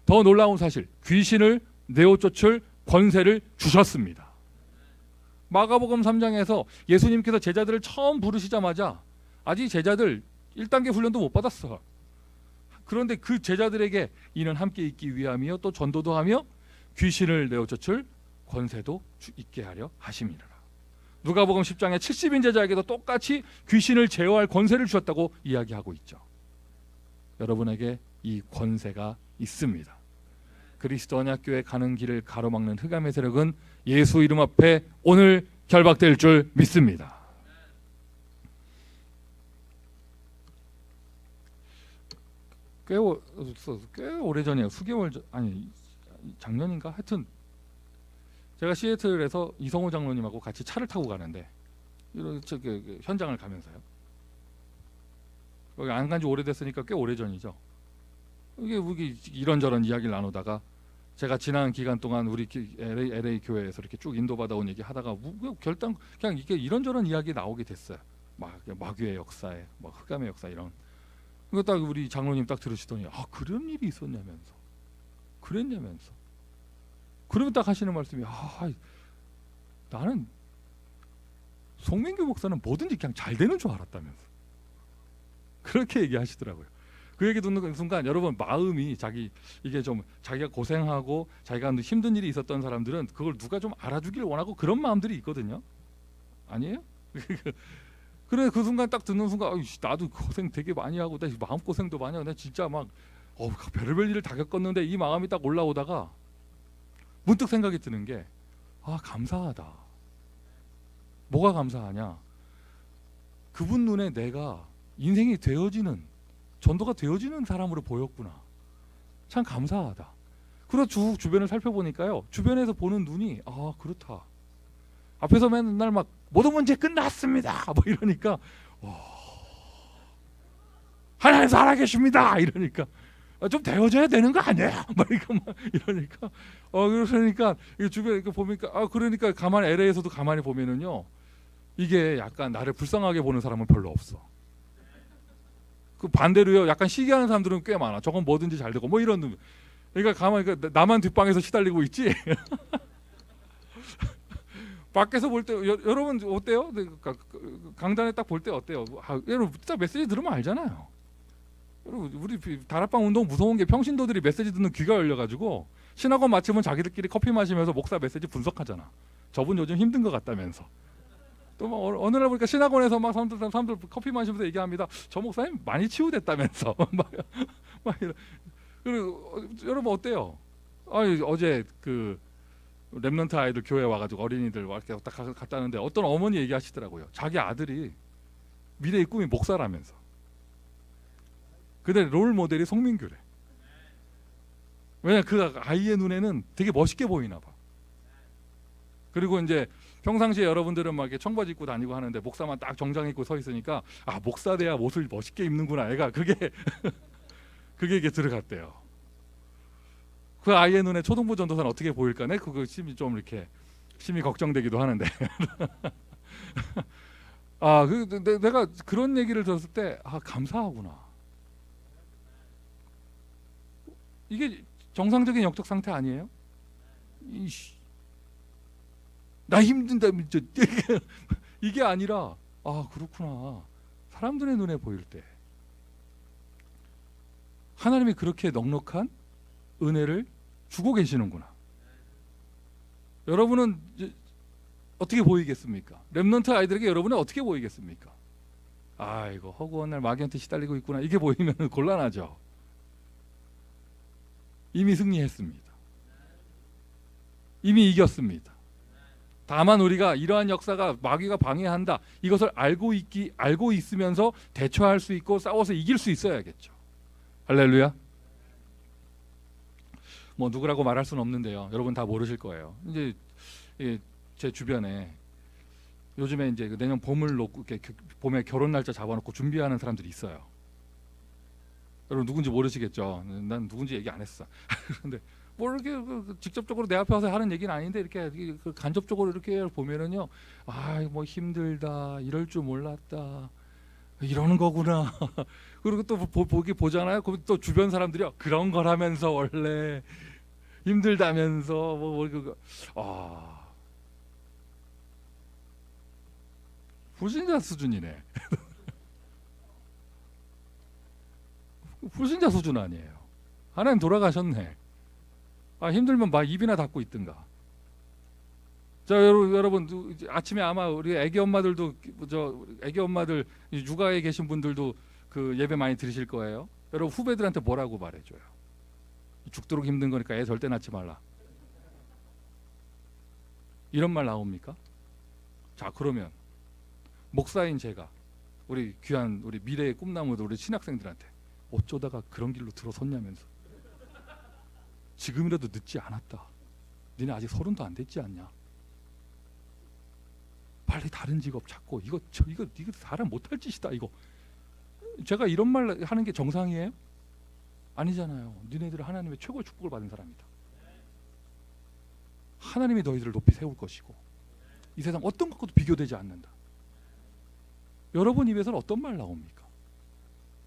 더 놀라운 사실, 귀신을 내어쫓을 권세를 주셨습니다. 마가복음 3장에서 예수님께서 제자들을 처음 부르시자마자 아직 제자들 1단계 훈련도 못 받았어. 그런데 그 제자들에게 이는 함께 있기 위함이요 또 전도도 하며 귀신을 내어쫓을 권세도 있게 하려 하심이라. 누가복음 10장에 70인 제자에게도 똑같이 귀신을 제어할 권세를 주셨다고 이야기하고 있죠. 여러분에게 이 권세가 있습니다. 그리스도 언약교회 가는 길을 가로막는 흑암의 세력은 예수 이름 앞에 오늘 결박될 줄 믿습니다. 꽤 오래전이에요. 수개월 전, 아니 작년인가? 하여튼 제가 시애틀에서 이성호 장로님하고 같이 차를 타고 가는데 현장을 가면서요. 여기 안 간 지 오래됐으니까 꽤 오래전이죠. 이게 이런저런 이야기를 나누다가 제가 지난 기간 동안 우리 LA 교회에서 이렇게 쭉 인도받아온 얘기 하다가 결단 그냥 이게 이런저런 이야기 나오게 됐어요. 마귀의 역사에 흑암의 역사 이런. 이거 딱 우리 장로님 딱 들으시더니 그런 일이 있었냐면서 그랬냐면서. 그러면 딱 하시는 말씀이 나는 송민규 목사는 뭐든지 그냥 잘 되는 줄 알았다면서 그렇게 얘기하시더라고요. 그 얘기 듣는 순간 여러분 마음이 이게 좀 자기가 고생하고 자기가 힘든 일이 있었던 사람들은 그걸 누가 좀 알아주길 원하고 그런 마음들이 있거든요. 아니에요? 그래 그 순간 딱 듣는 순간 나도 고생 되게 많이 하고 나 마음 고생도 많이 하고 나 진짜 막 별의별 일을 다 겪었는데 이 마음이 딱 올라오다가 문득 생각이 드는 게 감사하다. 뭐가 감사하냐? 그분 눈에 내가 인생이 되어지는 전도가 되어지는 사람으로 보였구나. 참 감사하다. 그리고 쭉 주변을 살펴보니까요. 주변에서 보는 눈이 그렇다. 앞에서 맨날 막 모든 문제 끝났습니다. 이러니까 하나님 살아계십니다. 이러니까 좀 되어져야 되는 거 아니야? 이러니까 그러니까 주변에 보니까 그러니까 가만히 LA에서도 가만히 보면은요. 이게 약간 나를 불쌍하게 보는 사람은 별로 없어. 그 반대로요. 약간 시기하는 사람들은 꽤 많아. 저건 뭐든지 잘 되고 이런. 그러니까 가만히 나만 뒷방에서 시달리고 있지. 밖에서 볼 때 여러분 어때요? 강단에 딱 볼 때 어때요? 여러분 딱 메시지 들으면 알잖아요. 여러분 우리 다락방 운동 무서운 게 평신도들이 메시지 듣는 귀가 열려가지고 신학원 마치면 자기들끼리 커피 마시면서 목사 메시지 분석하잖아. 저분 요즘 힘든 것 같다면서. 또 어느 날 보니까 신학원에서 막 사람들 커피 마시면서 얘기합니다. 저 목사님 많이 치유됐다면서. 그리고 여러분 어때요? 어제 그 렘넌트 아이들 교회 와가지고 어린이들 이렇게 갔다 왔는데 어떤 어머니 얘기하시더라고요. 자기 아들이 미래의 꿈이 목사라면서. 근데 롤 모델이 송민규래. 왜냐 그 아이의 눈에는 되게 멋있게 보이나 봐. 그리고 이제 평상시에 여러분들은 막 이렇게 청바지 입고 다니고 하는데 목사만 딱 정장 입고 서 있으니까 목사 돼야 옷을 멋있게 입는구나. 애가 그게 이게 들어갔대요. 그 아이의 눈에 초등부 전도사는 어떻게 보일까네? 그거 심히 좀 이렇게 심히 걱정되기도 하는데. 내가 그런 얘기를 들었을 때 감사하구나. 이게 정상적인 영적 상태 아니에요? 나 힘든다 이게 아니라 그렇구나. 사람들의 눈에 보일 때 하나님이 그렇게 넉넉한 은혜를 주고 계시는구나. 여러분은 어떻게 보이겠습니까? 렘넌트 아이들에게 여러분은 어떻게 보이겠습니까? 이거 허구한 날 마귀한테 시달리고 있구나. 이게 보이면 곤란하죠. 이미 승리했습니다. 이미 이겼습니다. 다만 우리가 이러한 역사가 마귀가 방해한다. 이것을 알고 있으면서 대처할 수 있고 싸워서 이길 수 있어야겠죠. 할렐루야. 누구라고 말할 수는 없는데요. 여러분 다 모르실 거예요. 이제 제 주변에 요즘에 이제 내년 봄을 놓고 봄에 결혼 날짜 잡아놓고 준비하는 사람들이 있어요. 여러분 누군지 모르시겠죠. 난 누군지 얘기 안 했어. 근데 이렇게 직접적으로 내 앞에 와서 하는 얘기는 아닌데 이렇게 간접적으로 이렇게 보면은요, 힘들다, 이럴 줄 몰랐다, 이러는 거구나. 그리고 또 보잖아요. 그럼 또 주변 사람들이요, 그런 거라면서 원래 힘들다면서 불신자 수준이네. 불신자 수준 아니에요. 하나님 돌아가셨네. 힘들면 입이나 닫고 있든가. 자, 여러분 아침에 아마 우리 애기 엄마들도 애기 엄마들 육아에 계신 분들도 그 예배 많이 들으실 거예요. 여러분 후배들한테 뭐라고 말해줘요? 죽도록 힘든 거니까 애 절대 낳지 말라. 이런 말 나옵니까? 자, 그러면 목사인 제가 우리 귀한 우리 미래의 꿈나무들 우리 신학생들한테 어쩌다가 그런 길로 들어섰냐면서. 지금이라도 늦지 않았다. 니네 아직 30도 안 됐지 않냐? 빨리 다른 직업 찾고 이거 사람 못할 짓이다. 이거 제가 이런 말 하는 게 정상이에요? 아니잖아요. 너희들은 하나님의 최고의 축복을 받은 사람이다. 하나님이 너희들을 높이 세울 것이고 이 세상 어떤 것과도 비교되지 않는다. 여러분 입에서는 어떤 말 나옵니까?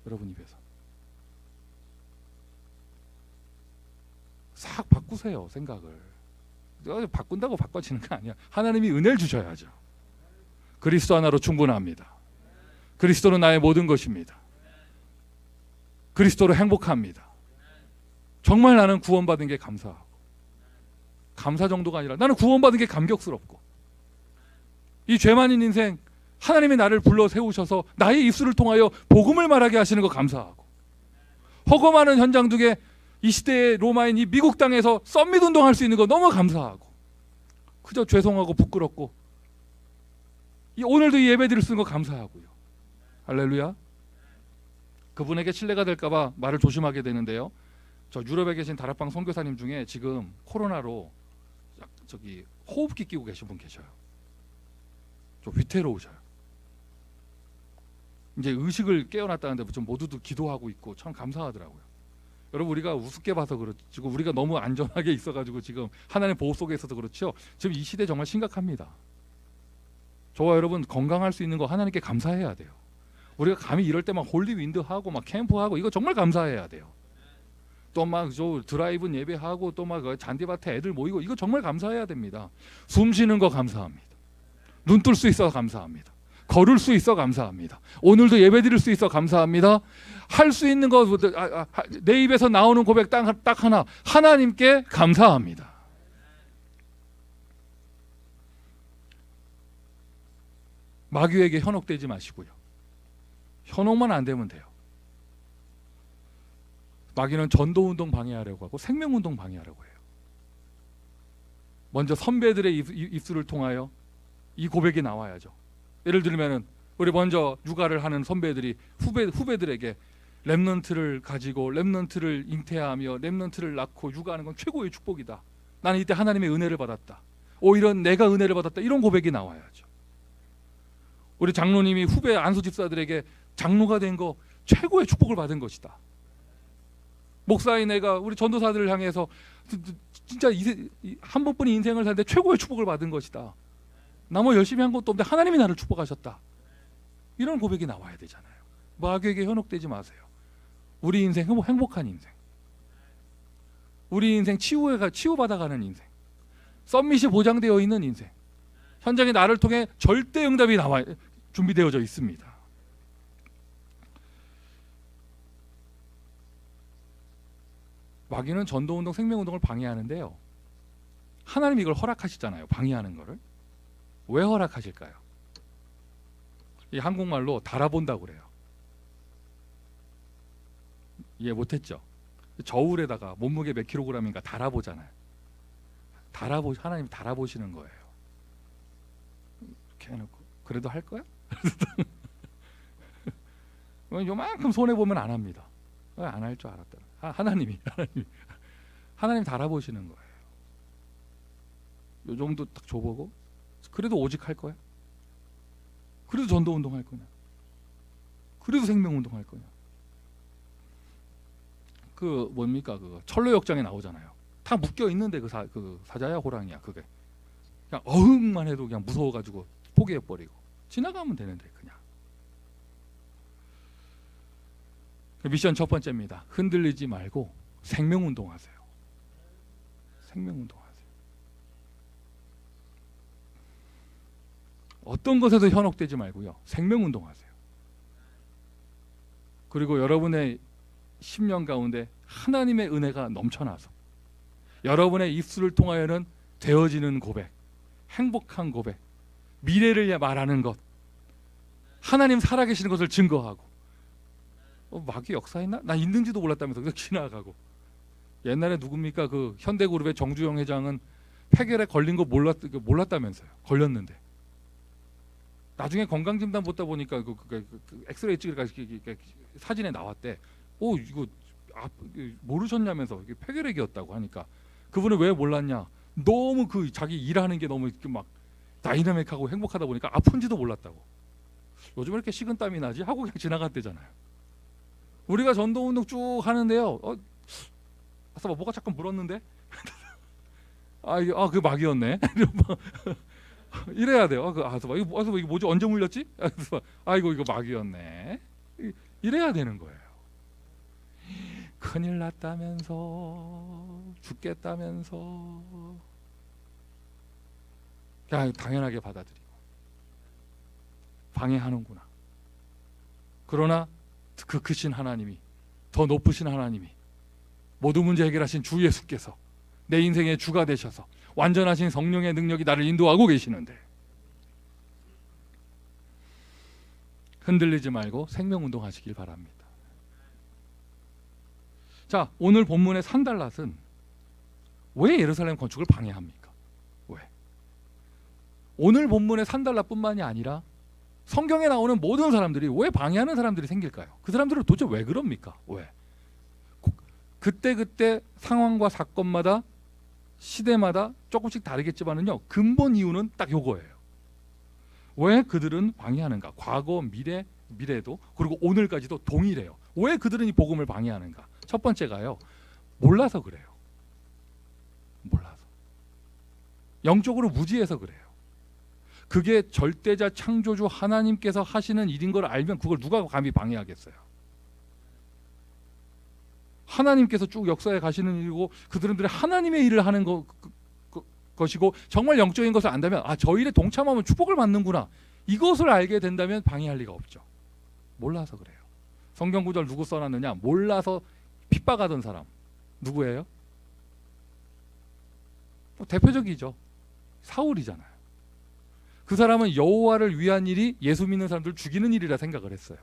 여러분 입에서 싹 바꾸세요. 생각을 바꾼다고 바꿔지는 거 아니야. 하나님이 은혜를 주셔야죠. 그리스도 하나로 충분합니다. 그리스도는 나의 모든 것입니다. 그리스도로 행복합니다. 정말 나는 구원받은 게 감사하고, 감사 정도가 아니라 나는 구원받은 게 감격스럽고, 이 죄 많은 인생 하나님이 나를 불러 세우셔서 나의 입술을 통하여 복음을 말하게 하시는 거 감사하고, 허거 많은 현장 중에 이 시대의 로마인 이 미국 땅에서 썸밋 운동할 수 있는 거 너무 감사하고, 그저 죄송하고 부끄럽고, 오늘도 이 예배 드릴 수 있는 거 감사하고요. 할렐루야. 그분에게 신뢰가 될까봐 말을 조심하게 되는데요. 저 유럽에 계신 다락방 선교사님 중에 지금 코로나로 저기 호흡기 끼고 계신 분 계셔요. 좀 위태로우셔요. 이제 의식을 깨어났다는데 좀 모두도 기도하고 있고 참 감사하더라고요. 여러분, 우리가 우습게 봐서 그렇지, 우리가 너무 안전하게 있어가지고 지금 하나님 보호 속에 있어서 그렇죠. 지금 이 시대 정말 심각합니다. 저와 여러분 건강할 수 있는 거 하나님께 감사해야 돼요. 우리가 감히 이럴 때 막 홀리윈드 하고 막 캠프하고 이거 정말 감사해야 돼요. 또 막 저 드라이브 예배하고 또 막 잔디밭에 애들 모이고 이거 정말 감사해야 됩니다. 숨 쉬는 거 감사합니다. 눈 뜰 수 있어 감사합니다. 걸을 수 있어 감사합니다. 오늘도 예배 드릴 수 있어 감사합니다. 할 수 있는 거 내 입에서 나오는 고백 딱 하나, 하나님께 감사합니다. 마귀에게 현혹되지 마시고요. 현혹만 안 되면 돼요. 마귀는 전도운동 방해하려고 하고 생명운동 방해하려고 해요. 먼저 선배들의 입술을 통하여 이 고백이 나와야죠. 예를 들면은 우리 먼저 육아를 하는 선배들이 후배들에게 렘넌트를 가지고 렘넌트를 잉태하며 렘넌트를 낳고 육아하는 건 최고의 축복이다. 나는 이때 하나님의 은혜를 받았다. 오히려 내가 은혜를 받았다. 이런 고백이 나와야죠. 우리 장로님이 후배 안수 집사들에게 장로가 된 거 최고의 축복을 받은 것이다. 목사인 내가 우리 전도사들을 향해서 진짜 한 번뿐인 인생을 사는데 최고의 축복을 받은 것이다. 나 뭐 열심히 한 것도 없는데 하나님이 나를 축복하셨다. 이런 고백이 나와야 되잖아요. 마귀에게 현혹되지 마세요. 우리 인생 행복한 인생, 우리 인생 치유받아가는 인생, 썸밋이 보장되어 있는 인생, 현장에 나를 통해 절대 응답이 준비되어져 있습니다. 마귀는 전도운동, 생명운동을 방해하는데요. 하나님이 이걸 허락하시잖아요. 방해하는 거를. 왜 허락하실까요? 이 한국말로 달아본다고 그래요. 이해 못했죠? 저울에다가 몸무게 몇 킬로그램인가 달아보잖아요. 하나님이 달아보시는 거예요. 이렇게 해놓고 그래도 할 거야? 요만큼 손해보면 안 합니다. 안 할 줄 알았다. 하나님 달아보시는 거예요. 요 정도 딱 줘보고 그래도 오직 할 거야? 그래도 전도운동 할 거냐? 그래도 생명운동 할 거냐? 그 뭡니까? 그 철로역장에 나오잖아요. 다 묶여 있는데 그 사자야 호랑이야 그게. 그냥 어흥만 해도 그냥 무서워가지고 포기해버리고 지나가면 되는데 그냥. 미션 첫 번째입니다. 흔들리지 말고 생명운동하세요. 생명운동하세요. 어떤 것에도 현혹되지 말고요. 생명운동하세요. 그리고 여러분의 10년 가운데 하나님의 은혜가 넘쳐나서 여러분의 입술을 통하여는 되어지는 고백, 행복한 고백, 미래를 말하는 것, 하나님 살아계시는 것을 증거하고 마귀 역사했나? 나 있는지도 몰랐다면서 그냥 지나가고. 옛날에 누굽니까? 그 현대그룹의 정주영 회장은 폐결에 걸린 거 몰랐다면서요. 걸렸는데 나중에 건강진단 보다 보니까 그 엑스레이 찍으니까 사진에 나왔대. 이거 모르셨냐면서 폐결핵이었다고 하니까 그분은 왜 몰랐냐? 너무 그 자기 일하는 게 너무 막 다이나믹하고 행복하다 보니까 아픈지도 몰랐다고. 요즘 왜 이렇게 식은땀이 나지? 하고 그냥 지나갔대잖아요. 우리가 전도운동 쭉 하는데요. 아싸 뭐가 잠깐 물었는데 그 막이었네. 이래야 돼요. 이거 뭐지? 언제 물렸지? 이거 막이었네. 이래야 되는 거예요. 큰일 났다면서, 죽겠다면서, 그냥 당연하게 받아들이고 방해하는구나. 그러나 그 크신 하나님이, 더 높으신 하나님이, 모든 문제 해결하신 주 예수께서 내 인생의 주가 되셔서 완전하신 성령의 능력이 나를 인도하고 계시는데 흔들리지 말고 생명운동 하시길 바랍니다. 자, 오늘 본문의 산달랏은 왜 예루살렘 건축을 방해합니까? 왜? 오늘 본문의 산달랏뿐만이 아니라 성경에 나오는 모든 사람들이 왜 방해하는 사람들이 생길까요? 그 사람들은 도대체 왜 그럽니까? 왜? 그때 상황과 사건마다 시대마다 조금씩 다르겠지만은요, 근본 이유는 딱 요거예요. 왜 그들은 방해하는가? 과거, 미래도, 그리고 오늘까지도 동일해요. 왜 그들은 이 복음을 방해하는가? 첫 번째가요, 몰라서 그래요. 몰라서. 영적으로 무지해서 그래요. 그게 절대자 창조주 하나님께서 하시는 일인 걸 알면 그걸 누가 감히 방해하겠어요? 하나님께서 쭉 역사에 가시는 일이고 그들은 하나님의 일을 하는 것이고 정말 영적인 것을 안다면 저 일에 동참하면 축복을 받는구나, 이것을 알게 된다면 방해할 리가 없죠. 몰라서 그래요. 성경 구절 누구 써놨느냐? 몰라서 핍박하던 사람 누구예요? 대표적이죠. 사울이잖아요. 그 사람은 여호와를 위한 일이 예수 믿는 사람들을 죽이는 일이라 생각을 했어요.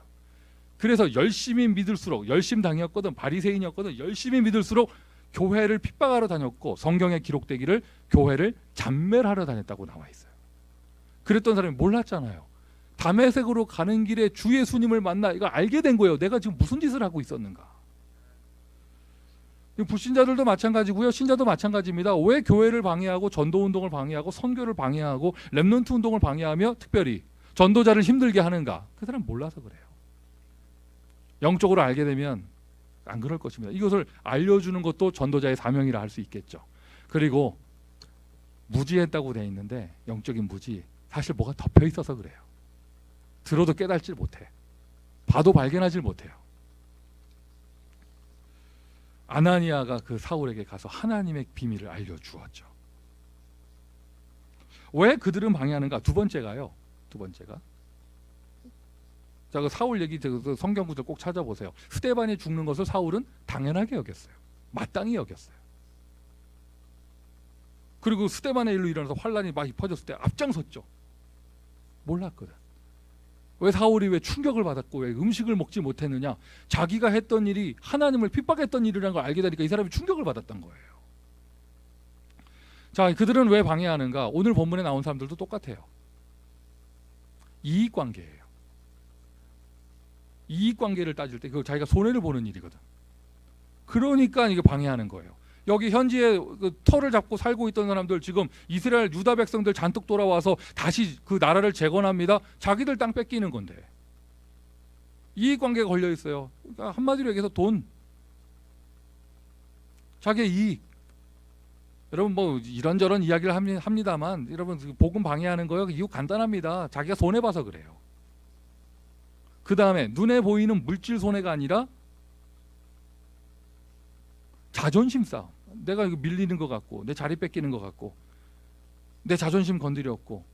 그래서 열심히 믿을수록, 열심 당이었거든, 바리새인이었거든, 열심히 믿을수록 교회를 핍박하러 다녔고 성경에 기록되기를 교회를 잔멸하러 다녔다고 나와 있어요. 그랬던 사람이 몰랐잖아요. 다메섹으로 가는 길에 주 예수님을 만나 이거 알게 된 거예요. 내가 지금 무슨 짓을 하고 있었는가. 불신자들도 마찬가지고요, 신자도 마찬가지입니다. 왜 교회를 방해하고 전도운동을 방해하고 선교를 방해하고 렘넌트 운동을 방해하며 특별히 전도자를 힘들게 하는가? 그 사람 몰라서 그래요. 영적으로 알게 되면 안 그럴 것입니다. 이것을 알려주는 것도 전도자의 사명이라 할 수 있겠죠. 그리고 무지했다고 되어 있는데 영적인 무지, 사실 뭐가 덮여 있어서 그래요. 들어도 깨닫질 못해. 봐도 발견하질 못해요. 아나니아가 그 사울에게 가서 하나님의 비밀을 알려주었죠. 왜 그들은 방해하는가? 두 번째가 자, 그 사울 얘기 성경 구절 꼭 찾아보세요. 스데반이 죽는 것을 사울은 당연하게 여겼어요. 마땅히 여겼어요. 그리고 스데반의 일로 일어나서 환란이 막 퍼졌을 때 앞장섰죠. 몰랐거든. 왜 사울이 왜 충격을 받았고 왜 음식을 먹지 못했느냐? 자기가 했던 일이 하나님을 핍박했던 일이라는 걸 알게 되니까 이 사람이 충격을 받았던 거예요. 자, 그들은 왜 방해하는가? 오늘 본문에 나온 사람들도 똑같아요. 이익관계예요. 이익관계를 따질 때 그거 자기가 손해를 보는 일이거든. 그러니까 이게 방해하는 거예요. 여기 현지에 그 터를 잡고 살고 있던 사람들, 지금 이스라엘 유다 백성들 잔뜩 돌아와서 다시 그 나라를 재건합니다. 자기들 땅 뺏기는 건데 이익관계가 걸려 있어요. 그러니까 한마디로 얘기해서 돈, 자기의 이익. 여러분 뭐 이런저런 이야기를 합니다만 여러분 복음 방해하는 거요, 이유 간단합니다. 자기가 손해봐서 그래요. 그 다음에 눈에 보이는 물질 손해가 아니라 자존심 싸움. 내가 이거 밀리는 것 같고 내 자리 뺏기는 것 같고 내 자존심 건드렸고,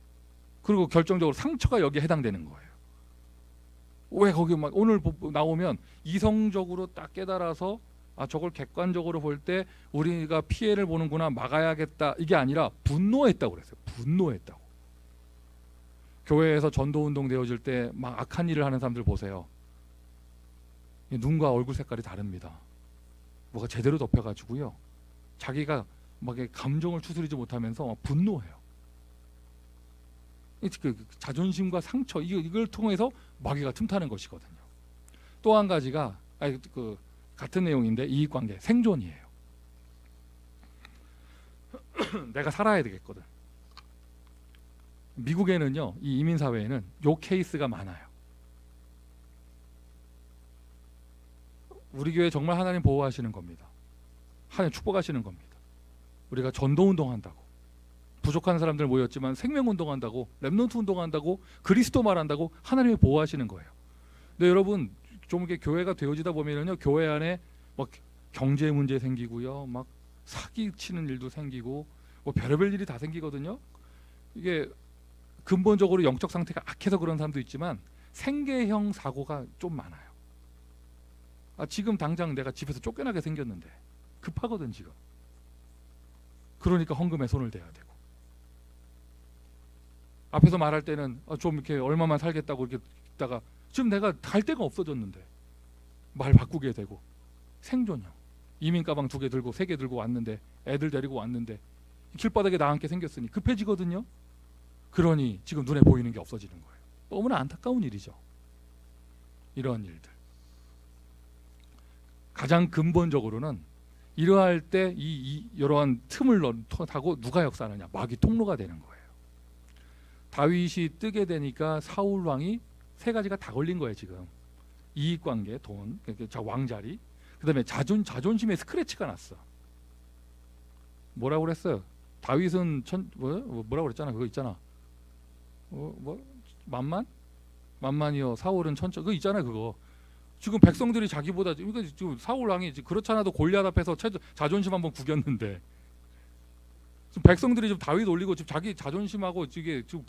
그리고 결정적으로 상처가 여기에 해당되는 거예요. 왜 거기 막 오늘 나오면 이성적으로 딱 깨달아서 저걸 객관적으로 볼 때 우리가 피해를 보는구나, 막아야겠다, 이게 아니라 분노했다고 그랬어요. 분노했다고. 교회에서 전도운동 되어질 때 막 악한 일을 하는 사람들 보세요. 눈과 얼굴 색깔이 다릅니다. 뭐가 제대로 덮여가지고요, 자기가 막 감정을 추스리지 못하면서 막 분노해요. 그 자존심과 상처, 이걸 통해서 마귀가 틈타는 것이거든요. 또 한 가지가 그 같은 내용인데 이익관계, 생존이에요. 내가 살아야 되겠거든. 미국에는요, 이 이민사회에는 요 케이스가 많아요. 우리 교회 정말 하나님 보호하시는 겁니다. 하나님 축복하시는 겁니다. 우리가 전도운동 한다고, 부족한 사람들 모였지만 생명운동 한다고, 렘넌트 운동한다고, 그리스도 말한다고 하나님이 보호하시는 거예요. 근데 여러분 좀 이렇게 교회가 되어지다 보면요, 교회 안에 막 경제 문제 생기고요, 막 사기 치는 일도 생기고 뭐 별의별 일이 다 생기거든요. 이게 근본적으로 영적 상태가 악해서 그런 사람도 있지만 생계형 사고가 좀 많아요. 지금 당장 내가 집에서 쫓겨나게 생겼는데 급하거든 지금. 그러니까 헌금에 손을 대야 되고, 앞에서 말할 때는 좀 이렇게 얼마만 살겠다고 이렇게 있다가 지금 내가 갈 데가 없어졌는데 말 바꾸게 되고, 생존형 이민 가방 2개 들고 3개 들고 왔는데, 애들 데리고 왔는데 길바닥에 나앉게 생겼으니 급해지거든요. 그러니 지금 눈에 보이는 게 없어지는 거예요. 너무나 안타까운 일이죠. 이런 일들. 가장 근본적으로는 이러할 때 이러한 틈을 타고 누가 역사하느냐? 마귀 통로가 되는 거예요. 다윗이 뜨게 되니까 사울 왕이 3가지가 다 걸린 거예요. 지금 이익관계, 돈, 왕자리, 그다음에 자존심에 스크래치가 났어. 뭐라고 그랬어요? 다윗은 뭐라고 그랬잖아. 그거 있잖아. 만만이요. 사울은 천천. 그거 있잖아. 그거. 지금 백성들이 자기보다, 그러니까 지금 사울 왕이 그렇잖아도 골리앗 앞에서 자존심 한번 구겼는데, 지금 백성들이 지금 다윗 올리고 지금 자기 자존심하고 이게 지금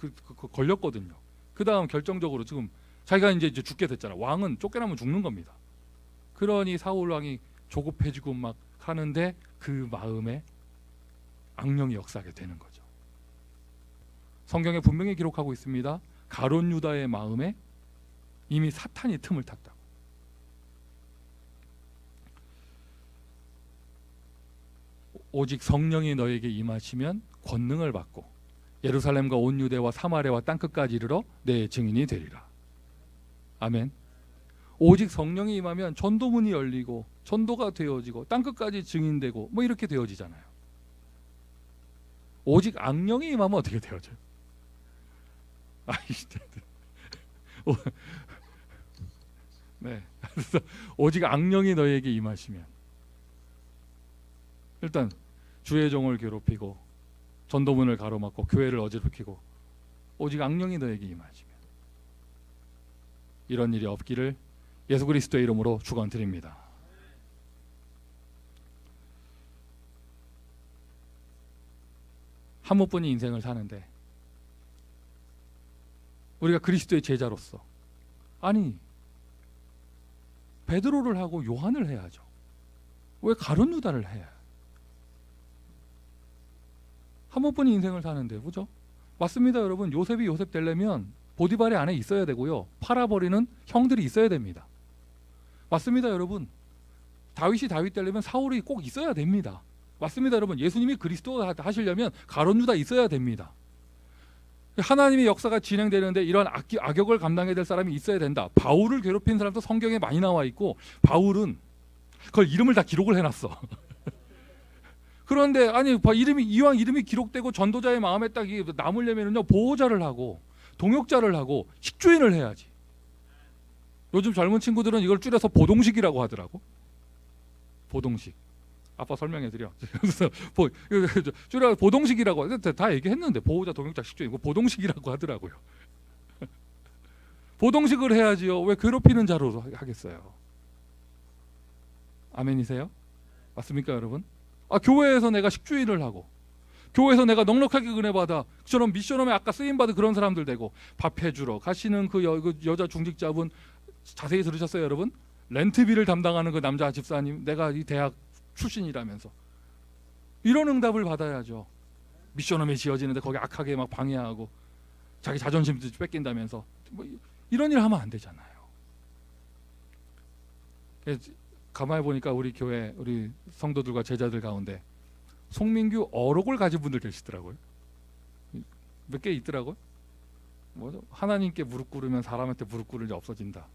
걸렸거든요. 그 다음 결정적으로 지금 자기가 이제 죽게 됐잖아. 왕은 쫓겨나면 죽는 겁니다. 그러니 사울 왕이 조급해지고 막 하는데 그 마음에 악령이 역사하게 되는 거죠. 성경에 분명히 기록하고 있습니다. 가룟 유다의 마음에 이미 사탄이 틈을 탔다고. 오직 성령이 너에게 임하시면 권능을 받고 예루살렘과 온 유대와 사마리아와 땅끝까지 이르러 내 증인이 되리라. 아멘. 오직 성령이 임하면 전도문이 열리고 전도가 되어지고 땅끝까지 증인되고 뭐 이렇게 되어지잖아요. 오직 악령이 임하면 어떻게 되어져요? 네. 그래서 오직 악령이 너에게 임하시면, 일단 주의 종을 괴롭히고 전도문을 가로막고 교회를 어지럽히고 오직 악령이 너에게 임하시면, 이런 일이 없기를 예수 그리스도의 이름으로 축원드립니다. 한 번뿐이 인생을 사는데 우리가 그리스도의 제자로서, 아니 베드로를 하고 요한을 해야죠. 왜 가룟 유다를 해야? 한 번뿐이 인생을 사는데, 그죠? 맞습니다, 여러분. 요셉이 요셉 되려면 보디발의 안에 있어야 되고요, 팔아버리는 형들이 있어야 됩니다. 맞습니다, 여러분. 다윗이 다윗 되려면 사울이 꼭 있어야 됩니다. 맞습니다, 여러분. 예수님이 그리스도가 하시려면 가룟 유다 있어야 됩니다. 하나님의 역사가 진행되는데 이런 악역을 감당해야 될 사람이 있어야 된다. 바울을 괴롭힌 사람도 성경에 많이 나와 있고, 바울은 그걸 이름을 다 기록을 해놨어. 그런데 아니 이왕 이름이 기록되고 전도자의 마음에 딱 남으려면요, 보호자를 하고 동역자를 하고 식주인을 해야지. 요즘 젊은 친구들은 이걸 줄여서 보동식이라고 하더라고. 보동식. 아빠 설명해드려. 그래서 줄여 보동식이라고 다 얘기했는데, 보호자, 동역자, 식주인, 보동식이라고 하더라고요. 보동식을 해야지요. 왜 괴롭히는 자로 하겠어요? 아멘이세요? 맞습니까, 여러분? 교회에서 내가 식주인을 하고, 교회에서 내가 넉넉하게 은혜받아, 저런 미션홈에 아까 쓰임받은 그런 사람들 되고, 밥 해주러 가시는 그 여자 중직자분 자세히 들으셨어요, 여러분? 렌트비를 담당하는 그 남자 집사님, 내가 이 대학 출신이라면서 이런 응답을 받아야죠. 미션홈에 지어지는데 거기 악하게 막 방해하고 자기 자존심도 뺏긴다면서 이런 일 하면 안 되잖아요. 가만히 보니까 우리 교회 우리 성도들과 제자들 가운데 송민규 어록을 가진 분들 계시더라고요. 몇 개 있더라고요. 하나님께 무릎 꿇으면 사람한테 무릎 꿇을 일 없어진다.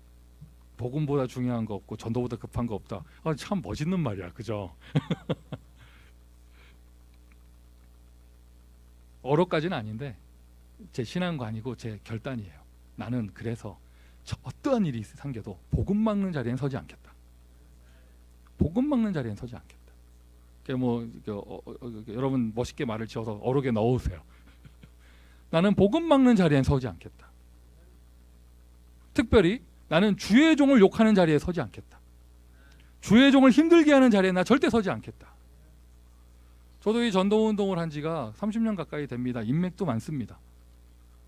복음보다 중요한 거 없고 전도보다 급한 거 없다. 참 멋있는 말이야, 그죠? 어록까지는 아닌데 제 신앙관이고 제 결단이에요. 나는 그래서 어떠한 일이 생겨도 복음 막는 자리엔 서지 않겠다. 복음 막는 자리엔 서지 않겠다. 여러분 멋있게 말을 지어서 어록에 넣으세요. 나는 복음 막는 자리엔 서지 않겠다. 특별히 나는 주의 종을 욕하는 자리에 서지 않겠다. 주의 종을 힘들게 하는 자리에 나 절대 서지 않겠다. 저도 이 전도운동을 한 지가 30년 가까이 됩니다. 인맥도 많습니다.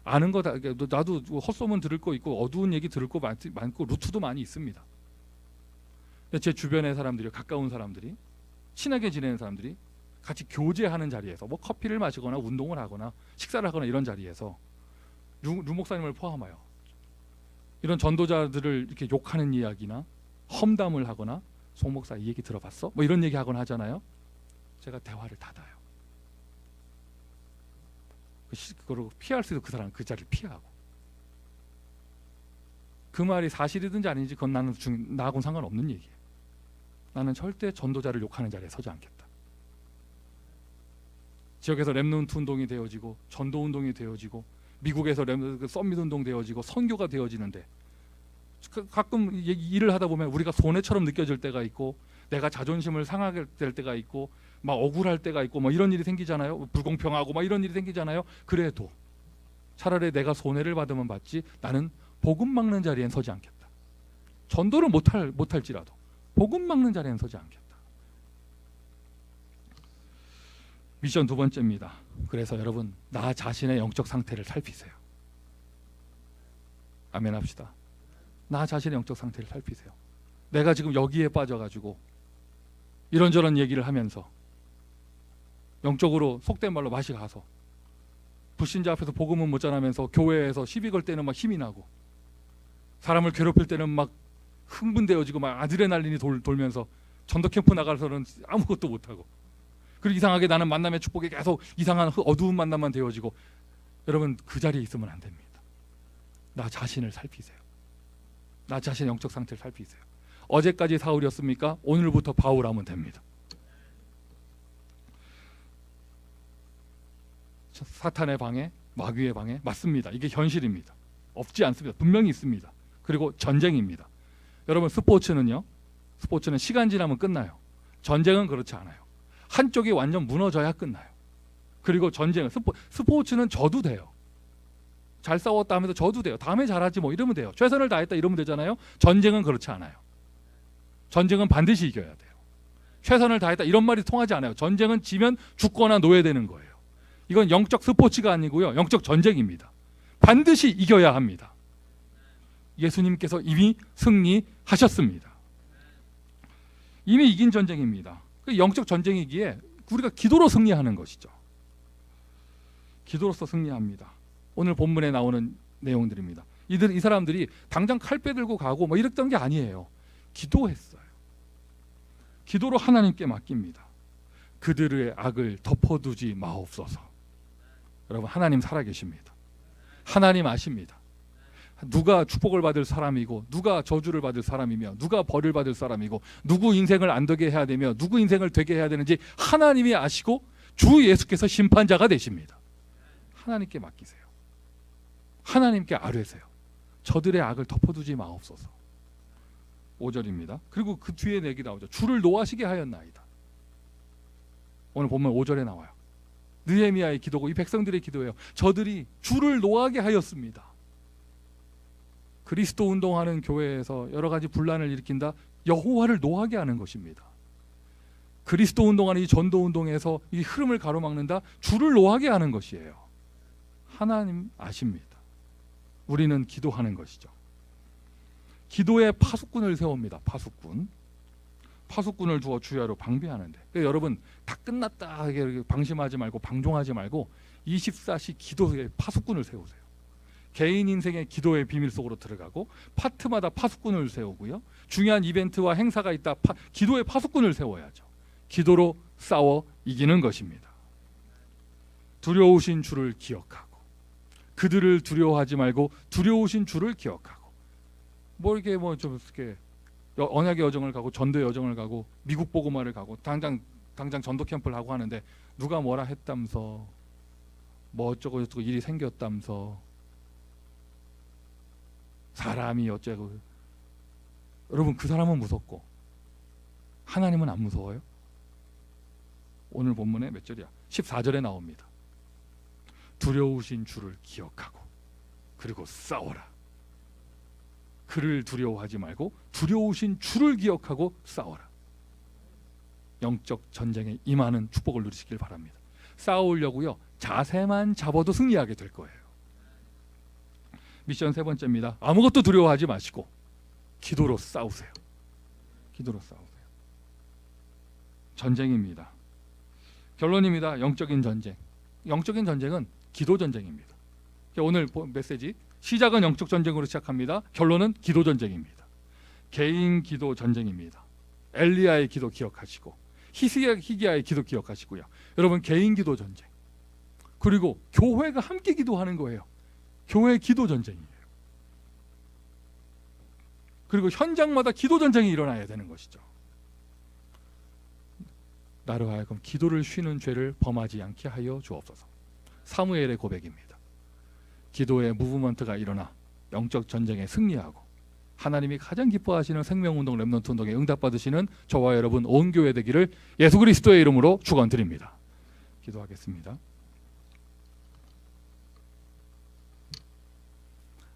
아는 거 다, 나도 헛소문 들을 거 있고 어두운 얘기 들을 거 많고 루트도 많이 있습니다. 제 주변의 사람들이, 가까운 사람들이, 친하게 지내는 사람들이 같이 교제하는 자리에서 뭐 커피를 마시거나 운동을 하거나 식사를 하거나 이런 자리에서 류 목사님을 포함하여 이런 전도자들을 이렇게 욕하는 이야기나 험담을 하거나 송 목사 이 얘기 들어봤어? 뭐 이런 얘기 하거나 하잖아요. 제가 대화를 닫아요. 그러고 피할 수 있어 그 사람 그 자리를 피하고. 그 말이 사실이든지 아닌지 그건 나하고는 상관없는 얘기예요. 나는 절대 전도자를 욕하는 자리에 서지 않겠다. 지역에서 렘넌트 운동이 되어지고 전도 운동이 되어지고 미국에서 썸밋 운동 되어지고 선교가 되어지는데 가끔 일을 하다 보면 우리가 손해처럼 느껴질 때가 있고 내가 자존심을 상하게 될 때가 있고 막 억울할 때가 있고 뭐 이런 일이 생기잖아요. 불공평하고 막 이런 일이 생기잖아요. 그래도 차라리 내가 손해를 받으면 받지 나는 복음 막는 자리엔 서지 않겠다. 전도를 못할지라도 복음 막는 자리엔 서지 않겠다. 미션 두 번째입니다. 그래서 여러분 나 자신의 영적 상태를 살피세요. 아멘 합시다. 나 자신의 영적 상태를 살피세요. 내가 지금 여기에 빠져가지고 이런저런 얘기를 하면서 영적으로 속된 말로 맛이 가서 불신자 앞에서 복음은 못 전하면서 교회에서 시비 걸 때는 막 힘이 나고 사람을 괴롭힐 때는 막 흥분되어지고 막 아드레날린이 돌면서 전도 캠프 나가서는 아무것도 못하고 그리고 이상하게 나는 만남의 축복에 계속 이상한 어두운 만남만 되어지고 여러분 그 자리에 있으면 안 됩니다. 나 자신을 살피세요. 나 자신의 영적 상태를 살피세요. 어제까지 사울이었습니까? 오늘부터 바울하면 됩니다. 사탄의 방해, 마귀의 방해 맞습니다. 이게 현실입니다. 없지 않습니다. 분명히 있습니다. 그리고 전쟁입니다. 여러분 스포츠는 시간 지나면 끝나요. 전쟁은 그렇지 않아요. 한쪽이 완전 무너져야 끝나요. 그리고 전쟁은 스포츠는 져도 돼요. 잘 싸웠다 하면서 져도 돼요. 다음에 잘하지 뭐 이러면 돼요. 최선을 다했다 이러면 되잖아요. 전쟁은 그렇지 않아요. 전쟁은 반드시 이겨야 돼요. 최선을 다했다 이런 말이 통하지 않아요. 전쟁은 지면 죽거나 노예되는 거예요. 이건 영적 스포츠가 아니고요. 영적 전쟁입니다. 반드시 이겨야 합니다. 예수님께서 이미 승리하셨습니다. 이미 이긴 전쟁입니다. 영적 전쟁이기에 우리가 기도로 승리하는 것이죠. 기도로서 승리합니다. 오늘 본문에 나오는 내용들입니다. 이 사람들이 당장 칼빼 들고 가고 뭐 이랬던 게 아니에요. 기도했어요. 기도로 하나님께 맡깁니다. 그들의 악을 덮어두지 마옵소서. 여러분 하나님 살아계십니다. 하나님 아십니다. 누가 축복을 받을 사람이고 누가 저주를 받을 사람이며 누가 벌을 받을 사람이고 누구 인생을 안 되게 해야 되며 누구 인생을 되게 해야 되는지 하나님이 아시고 주 예수께서 심판자가 되십니다. 하나님께 맡기세요. 하나님께 아뢰세요. 저들의 악을 덮어두지 마옵소서. 5절입니다. 그리고 그 뒤에 내기 나오죠. 주를 노하시게 하였나이다. 오늘 보면 5절에 나와요. 느헤미야의 기도고 이 백성들의 기도예요. 저들이 주를 노하게 하였습니다. 그리스도 운동하는 교회에서 여러 가지 분란을 일으킨다. 여호와를 노하게 하는 것입니다. 그리스도 운동하는 이 전도 운동에서 이 흐름을 가로막는다. 주를 노하게 하는 것이에요. 하나님 아십니다. 우리는 기도하는 것이죠. 기도의 파수꾼을 세웁니다. 파수꾼을 두어 주야로 방비하는데 그러니까 여러분 다 끝났다 방심하지 말고 방종하지 말고 24시 기도의 파수꾼을 세우세요. 개인 인생의 기도의 비밀 속으로 들어가고 파트마다 파수꾼을 세우고요. 중요한 이벤트와 행사가 있다. 기도의 파수꾼을 세워야죠. 기도로 싸워 이기는 것입니다. 두려우신 주를 기억하고 그들을 두려워하지 말고 두려우신 주를 기억하고 뭐 이렇게 뭐 좀 이렇게 언약의 여정을 가고 전도의 여정을 가고 미국 복음화를 가고 당장 전도 캠프를 하고 하는데 누가 뭐라 했담서 뭐 어쩌고 저쩌고 일이 생겼담서 사람이 어쩌고 여러분 그 사람은 무섭고 하나님은 안 무서워요? 오늘 본문에 몇 절이야? 14절에 나옵니다. 두려우신 주를 기억하고 그리고 싸워라. 그를 두려워하지 말고 두려우신 주를 기억하고 싸워라. 영적 전쟁에 임하는 축복을 누리시길 바랍니다. 싸우려고요, 자세만 잡아도 승리하게 될 거예요. 미션 세 번째입니다. 아무것도 두려워하지 마시고 기도로 싸우세요. 기도로 싸우세요. 전쟁입니다. 결론입니다. 영적인 전쟁. 영적인 전쟁은 기도 전쟁입니다. 오늘 메시지 시작은 영적 전쟁으로 시작합니다. 결론은 기도 전쟁입니다. 개인 기도 전쟁입니다. 엘리야의 기도 기억하시고 히스기야의 기도 기억하시고요. 여러분, 개인 기도 전쟁, 그리고 교회가 함께 기도하는 거예요. 교회 기도 전쟁이에요. 그리고 현장마다 기도 전쟁이 일어나야 되는 것이죠. 나로 하여금 기도를 쉬는 죄를 범하지 않게 하여 주옵소서. 사무엘의 고백입니다. 기도의 무브먼트가 일어나 영적 전쟁에 승리하고 하나님이 가장 기뻐하시는 생명운동 렘넌트 운동에 응답받으시는 저와 여러분 온 교회 되기를 예수 그리스도의 이름으로 축원드립니다. 기도하겠습니다.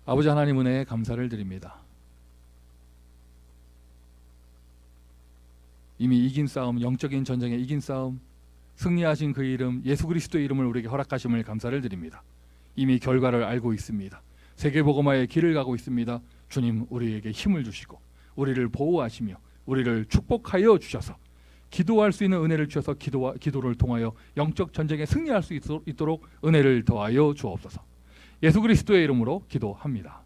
아버지 하나님, 은혜에 감사를 드립니다. 이미 이긴 싸움, 영적인 전쟁에 이긴 싸움, 승리하신 그 이름 예수 그리스도의 이름을 우리에게 허락하심을 감사를 드립니다. 이미 결과를 알고 있습니다. 세계복음화의 길을 가고 있습니다. 주님, 우리에게 힘을 주시고 우리를 보호하시며 우리를 축복하여 주셔서 기도할 수 있는 은혜를 주셔서 기도를 통하여 영적 전쟁에 승리할 수 있도록 은혜를 더하여 주옵소서. 예수 그리스도의 이름으로 기도합니다.